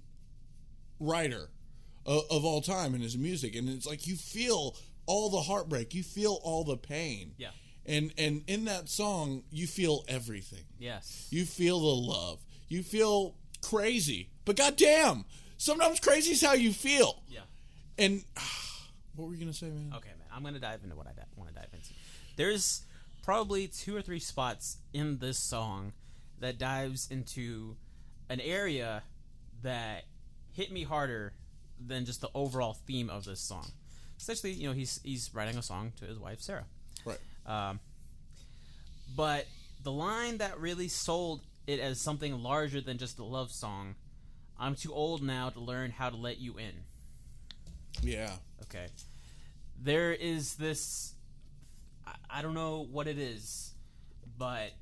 D: writer of all time in his music, and it's like you feel all the heartbreak, you feel all the pain.
B: Yeah.
D: And in that song, you feel everything.
B: Yes.
D: You feel the love. You feel crazy. But goddamn, sometimes crazy is how you feel.
B: Yeah.
D: And what were you gonna say, man?
B: Okay, man. I'm gonna dive into what I want to dive into. There's probably 2 or 3 spots in this song that dives into an area that hit me harder than just the overall theme of this song. Essentially, he's writing a song to his wife Sarah.
D: Right.
B: But the line that really sold it as something larger than just a love song, "I'm too old now to learn how to let you in."
D: Yeah.
B: Okay. There is this, I don't know what it is, but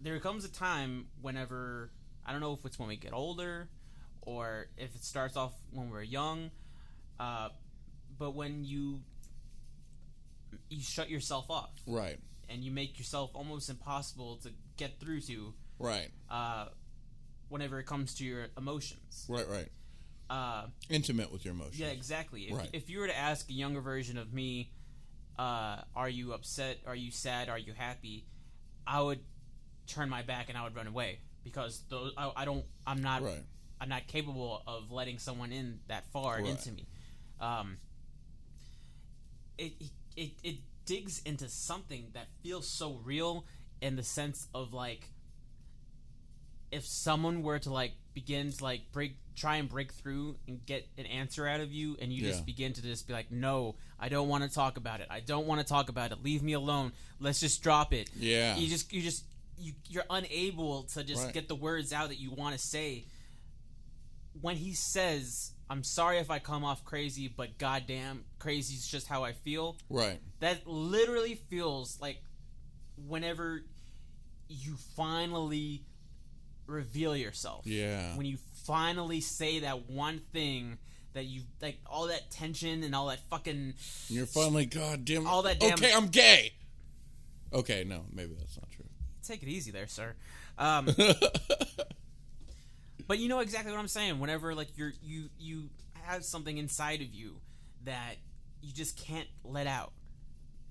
B: there comes a time whenever, I don't know if it's when we get older or if it starts off when we're young, but when you shut yourself off.
D: Right.
B: And you make yourself almost impossible to get through to.
D: Right.
B: Whenever it comes to your emotions.
D: Right. Intimate with your emotions.
B: Yeah, exactly.
D: Right.
B: If you were to ask a younger version of me, are you upset? Are you sad? Are you happy? I would turn my back and I would run away because I'm not
D: right.
B: I'm not capable of letting someone in that far into me. It digs into something that feels so real in the sense of like, if someone were to like begin to like try and break through and get an answer out of you, and you just begin to just be like, no, I don't want to talk about it. I don't want to talk about it. Leave me alone. Let's just drop it.
D: Yeah.
B: You're unable to just get the words out that you want to say. When he says, I'm sorry if I come off crazy, but goddamn, crazy is just how I feel.
D: Right.
B: That literally feels like whenever you finally reveal yourself.
D: Yeah.
B: When you finally say that one thing that you like, all that tension and all that fucking.
D: You're finally, goddamn.
B: All that damn.
D: Okay, I'm gay. Okay, no, maybe that's not true.
B: Take it easy there, sir. But you know exactly what I'm saying. Whenever like you have something inside of you that you just can't let out,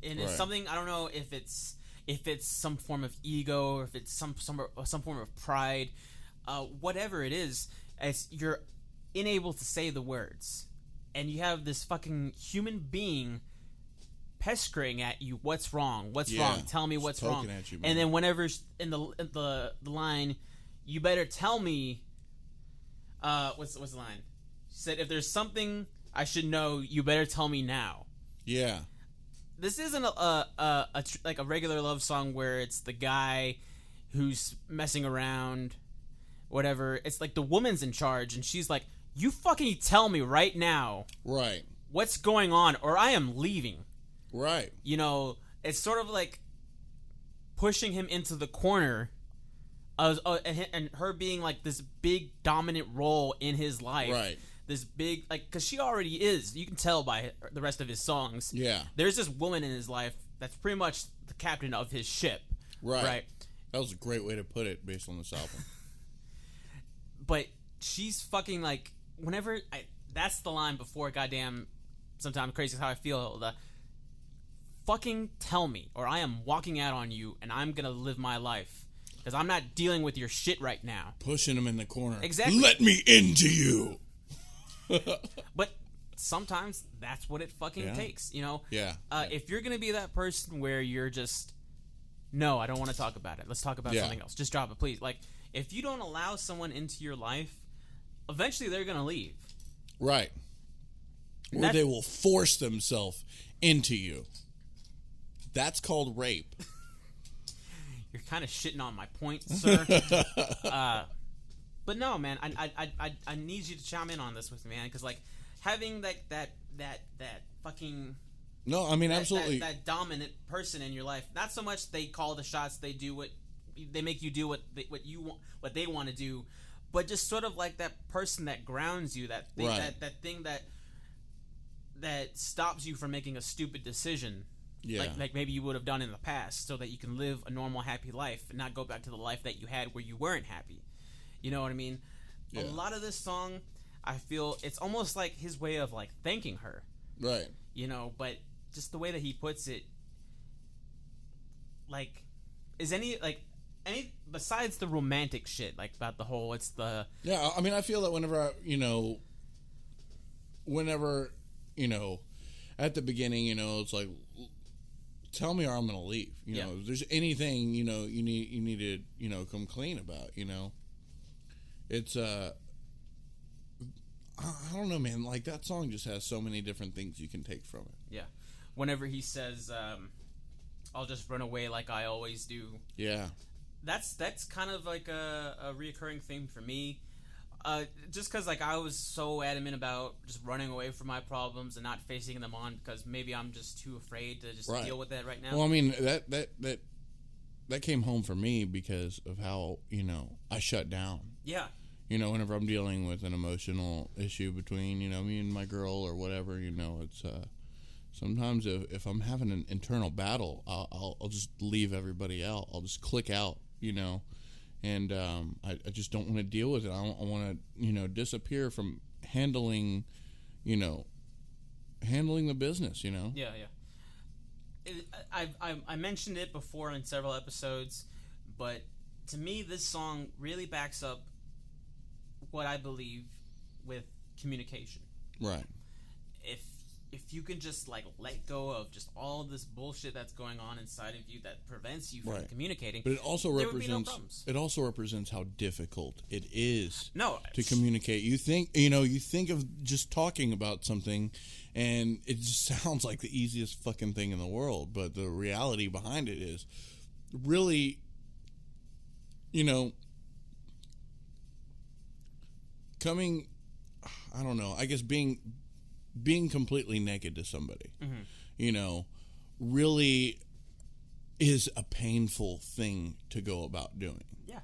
B: and it's something, I don't know if it's some form of ego or if it's some form of pride, whatever it is, as you're unable to say the words, and you have this fucking human being pestering at you. What's wrong? What's wrong? Tell me what's wrong.
D: At you,
B: and then whenever in the line, you better tell me. What's the line? She said, if there's something I should know, you better tell me now.
D: Yeah.
B: This isn't like a regular love song where it's the guy who's messing around, whatever. It's like the woman's in charge, and she's like, you fucking tell me right now.
D: Right.
B: What's going on, or I am leaving.
D: Right.
B: You know, it's sort of like pushing him into the corner. And her being like this big dominant role in his life.
D: Right.
B: This big, like, because she already is. You can tell by the rest of his songs.
D: Yeah.
B: There's this woman in his life that's pretty much the captain of his ship.
D: Right. That was a great way to put it based on this album.
B: But she's fucking like, that's the line before goddamn, sometimes crazy is how I feel. The fucking tell me, or I am walking out on you, and I'm gonna live my life. Because I'm not dealing with your shit right now.
D: Pushing him in the corner.
B: Exactly.
D: Let me into you.
B: But sometimes that's what it fucking takes, you know?
D: Yeah.
B: If you're going to be that person where you're just, no, I don't want to talk about it. Let's talk about something else. Just drop it, please. Like, if you don't allow someone into your life, eventually they're going to leave.
D: Right. Or they will force themselves into you. That's called rape.
B: You're kind of shitting on my point, sir. But no, man, I need you to chime in on this with me, man, because like having that fucking
D: no, I mean absolutely
B: that dominant person in your life. Not so much they call the shots, they make you do what they want to do, but just sort of like that person that grounds you, that thing, that thing that stops you from making a stupid decision. Yeah. Like maybe you would have done in the past, so that you can live a normal, happy life and not go back to the life that you had where you weren't happy. You know what I mean? Yeah. A lot of this song, I feel it's almost like his way of like thanking her.
D: Right.
B: You know, but just the way that he puts it, like, is any besides the romantic shit, like about the whole, it's the
D: yeah. I mean, I feel that whenever at the beginning, it's like, tell me or I'm gonna leave. If there's anything you need to come clean about. It's I don't know, man. Like that song just has so many different things you can take from it.
B: Yeah, whenever he says, "I'll just run away like I always do."
D: Yeah,
B: that's kind of like a reoccurring theme for me. Just because like I was so adamant about just running away from my problems and not facing them on, because maybe I'm just too afraid to just deal with that right now.
D: Well, I mean that came home for me because of how I shut down.
B: Yeah.
D: Whenever I'm dealing with an emotional issue between me and my girl or whatever, it's sometimes if I'm having an internal battle, I'll just leave everybody out. I'll just click out. And I just don't want to deal with it. I want to, disappear from handling the business.
B: Yeah. I mentioned it before in several episodes, but to me, this song really backs up what I believe with communication.
D: Right.
B: If you can just like let go of just all of this bullshit that's going on inside of you that prevents you from communicating,
D: but it also
B: there would be no problems.
D: represents how difficult it is
B: No,
D: to communicate. You think of just talking about something, and it just sounds like the easiest fucking thing in the world. But the reality behind it is really, coming. I don't know. I guess being completely naked to somebody, really is a painful thing to go about doing.
B: Yeah.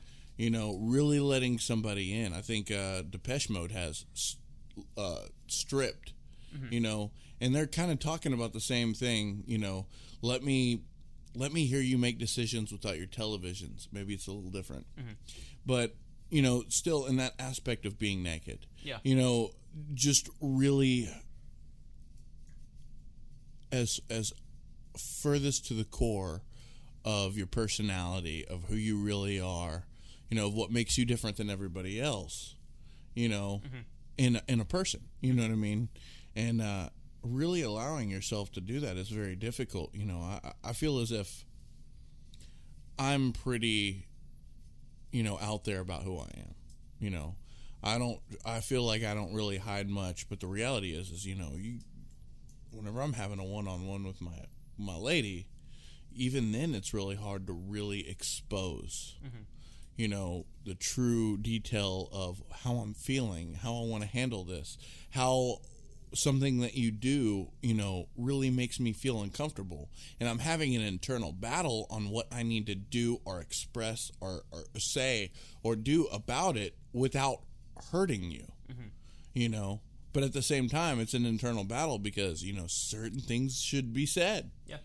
D: Really letting somebody in. I think Depeche Mode has Stripped, and they're kind of talking about the same thing. Let me hear you make decisions without your televisions. Maybe it's a little different, but still in that aspect of being naked.
B: Yeah.
D: Just really as furthest to the core of your personality, of who you really are, of what makes you different than everybody else, in a person, you know what I mean? And really allowing yourself to do that is very difficult. I feel as if I'm pretty, out there about who I am. I feel like I don't really hide much, but the reality is whenever I'm having a one-on-one with my lady, even then it's really hard to really expose, the true detail of how I'm feeling, how I want to handle this, how something that you do, really makes me feel uncomfortable. And I'm having an internal battle on what I need to do or express or say or do about it without hurting you, But at the same time, it's an internal battle because, certain things should be said.
B: Yeah.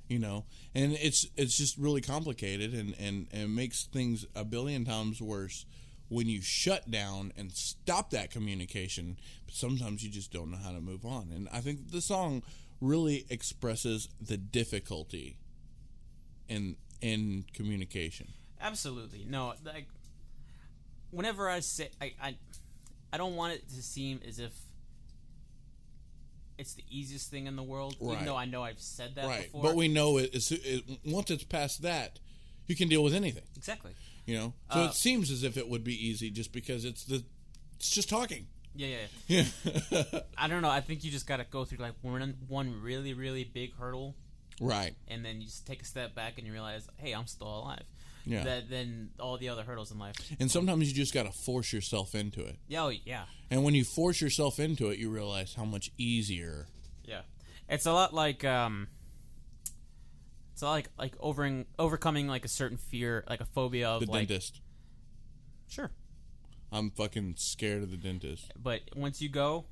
D: And it's just really complicated and makes things a billion times worse when you shut down and stop that communication. But sometimes you just don't know how to move on. And I think the song really expresses the difficulty in communication.
B: Absolutely. No, like, whenever I say, I don't want it to seem as if it's the easiest thing in the world, even though I know I've said that before.
D: But we know once it's past that, you can deal with anything.
B: Exactly.
D: So it seems as if it would be easy just because it's just talking.
B: Yeah. I don't know. I think you just got to go through like one really, really big hurdle.
D: Right.
B: And then you just take a step back and you realize, hey, I'm still alive.
D: Yeah.
B: Then all the other hurdles in life.
D: And sometimes you just got to force yourself into it.
B: Yeah, oh, yeah.
D: And when you force yourself into it, you realize how much easier.
B: Yeah. It's a lot like overcoming like a certain fear, like a phobia of
D: the dentist.
B: Sure.
D: I'm fucking scared of the dentist.
B: But once you go,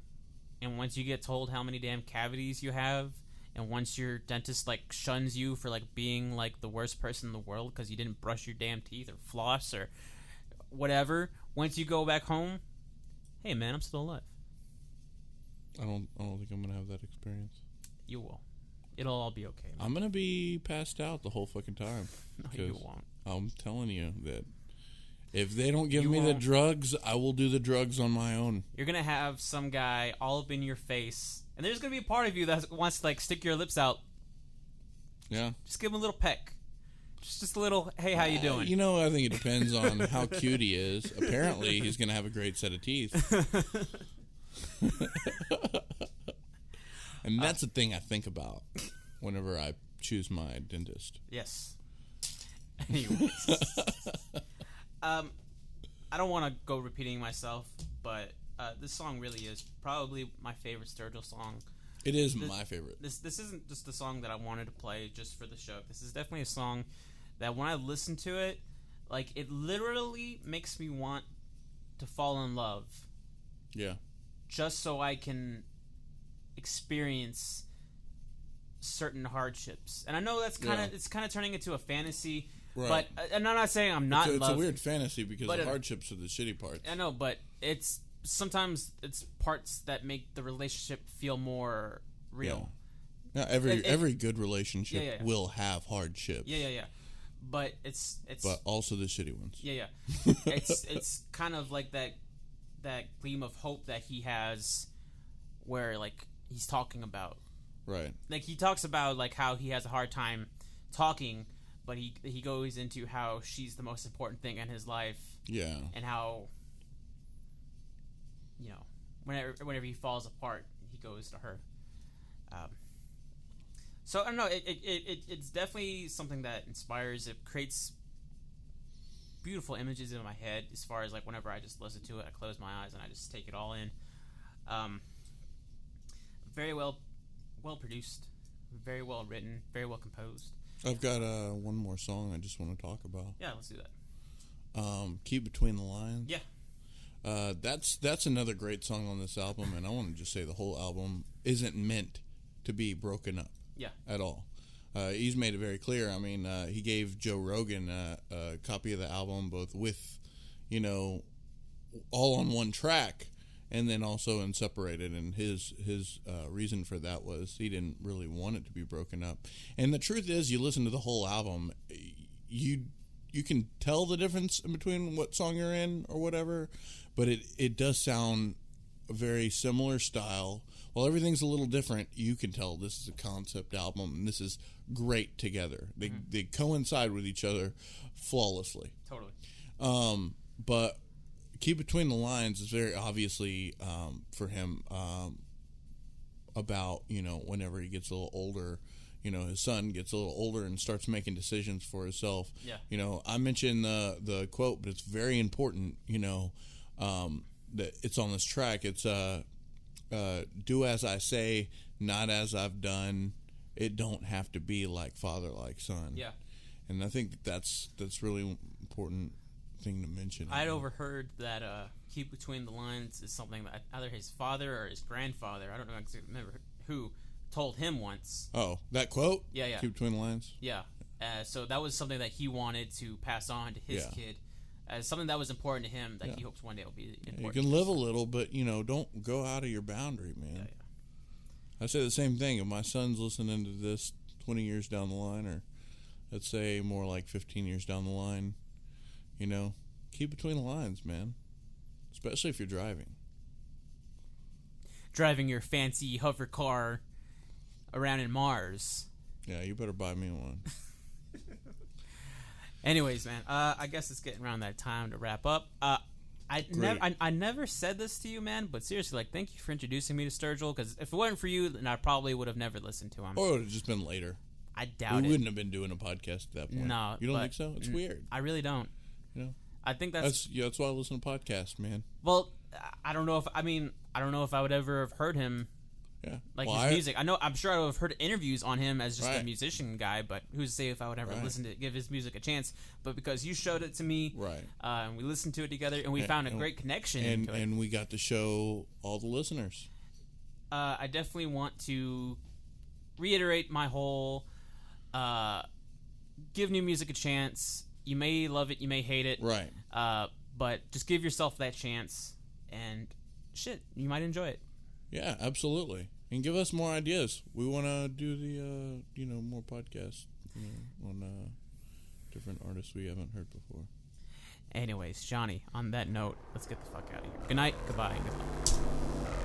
B: and once you get told how many damn cavities you have, and once your dentist like shuns you for like being like the worst person in the world because you didn't brush your damn teeth or floss or whatever, once you go back home, hey man, I'm still alive.
D: I don't think I'm gonna have that experience.
B: You will. It'll all be okay, man.
D: I'm gonna be passed out the whole fucking time.
B: No, you won't.
D: I'm telling you that if they don't give me the drugs, I will do the drugs on my own.
B: You're gonna have some guy all up in your face, and there's gonna be a part of you that wants to like stick your lips out.
D: Yeah.
B: Just give him a little peck. Just a little, hey, how you doing?
D: I think it depends on how cute he is. Apparently, he's gonna have a great set of teeth. And that's the thing I think about whenever I choose my dentist.
B: Yes. Anyways. I don't want to go repeating myself, but this song really is probably my favorite Sturgill song.
D: It is my favorite.
B: This isn't just the song that I wanted to play just for the show. This is definitely a song that when I listen to it, like, it literally makes me want to fall in love.
D: Yeah.
B: Just so I can experience certain hardships. And I know that's it's kind of turning into a fantasy.
D: Right.
B: But and I'm not saying I'm not in love.
D: It's a weird fantasy because the hardships are the shitty parts.
B: I know, but sometimes it's parts that make the relationship feel more real.
D: Yeah, every good relationship will have hardship.
B: Yeah. But it's
D: but also the shitty ones.
B: Yeah. It's kind of like that gleam of hope that he has, where like he's talking about,
D: Right.
B: like he talks about like how he has a hard time talking, but he goes into how she's the most important thing in his life.
D: Yeah.
B: And how, you know, whenever he falls apart, he goes to her. So I don't know. It's definitely something that inspires. It creates beautiful images in my head. As far as like whenever I just listen to it, I close my eyes and I just take it all in. Very well produced, very well written, very well composed.
D: I've got one more song I just want to talk about.
B: Yeah, let's do that.
D: Keep Between the Lines.
B: Yeah.
D: That's another great song on this album, and I want to just say the whole album isn't meant to be broken up.
B: Yeah.
D: At all. He's made it very clear. I mean, he gave Joe Rogan a copy of the album, both with, you know, all on one track, and then also in separated. And his reason for that was he didn't really want it to be broken up. And the truth is, you listen to the whole album, you can tell the difference in between what song you're in or whatever, but it does sound a very similar style. While everything's a little different, you can tell this is a concept album, and this is great together. They coincide with each other flawlessly.
B: Totally.
D: But Keep Between the Lines is very obviously for him about, you know, whenever he gets a little older, you know, his son gets a little older and starts making decisions for himself.
B: Yeah.
D: You know, I mentioned the quote, but it's very important, you know, that it's on this track. It's do as I say, not as I've done. It don't have to be like father, like son.
B: Yeah.
D: And I think that's really important thing to mention.
B: I'd overheard that Keep Between the Lines is something that either his father or his grandfather, I don't know exactly remember who, told him once.
D: Oh, that quote?
B: Yeah.
D: Keep Between the Lines?
B: Yeah. So that was something that he wanted to pass on to his kid. As something that was important to him that he hopes one day will be important.
D: You can live a little, but, you know, don't go out of your boundary, man.
B: Yeah.
D: I say the same thing. If my son's listening to this 20 years down the line, or let's say more like 15 years down the line, you know, keep between the lines, man. Especially if you're driving.
B: Driving your fancy hover car around in Mars.
D: Yeah, you better buy me one.
B: Anyways, man, I guess it's getting around that time to wrap up. I never said this to you, man, but seriously, like, thank you for introducing me to Sturgill, because if it wasn't for you, then I probably would have never listened to him.
D: Or it would have just been later.
B: I doubt
D: we
B: it.
D: wouldn't have been doing a podcast at that point.
B: No.
D: You don't think so? It's weird.
B: I really don't.
D: You know?
B: I think that's
D: why I listen to podcasts, man.
B: Well, I don't know if I would ever have heard him.
D: Yeah.
B: Like his music. I'm sure I would have heard interviews on him as just a musician guy, but who's to say if I would ever listen to give his music a chance. But because you showed it to me, and we listened to it together, and we found a great connection into it.
D: And we got to show all the listeners.
B: I definitely want to reiterate my whole give new music a chance. You may love it, you may hate it.
D: Right.
B: But just give yourself that chance, and shit, you might enjoy it.
D: Yeah, absolutely. And give us more ideas. We want to do the, more podcasts on different artists we haven't heard before.
B: Anyways, Johnny, on that note, let's get the fuck out of here. Good night, goodbye, and good luck.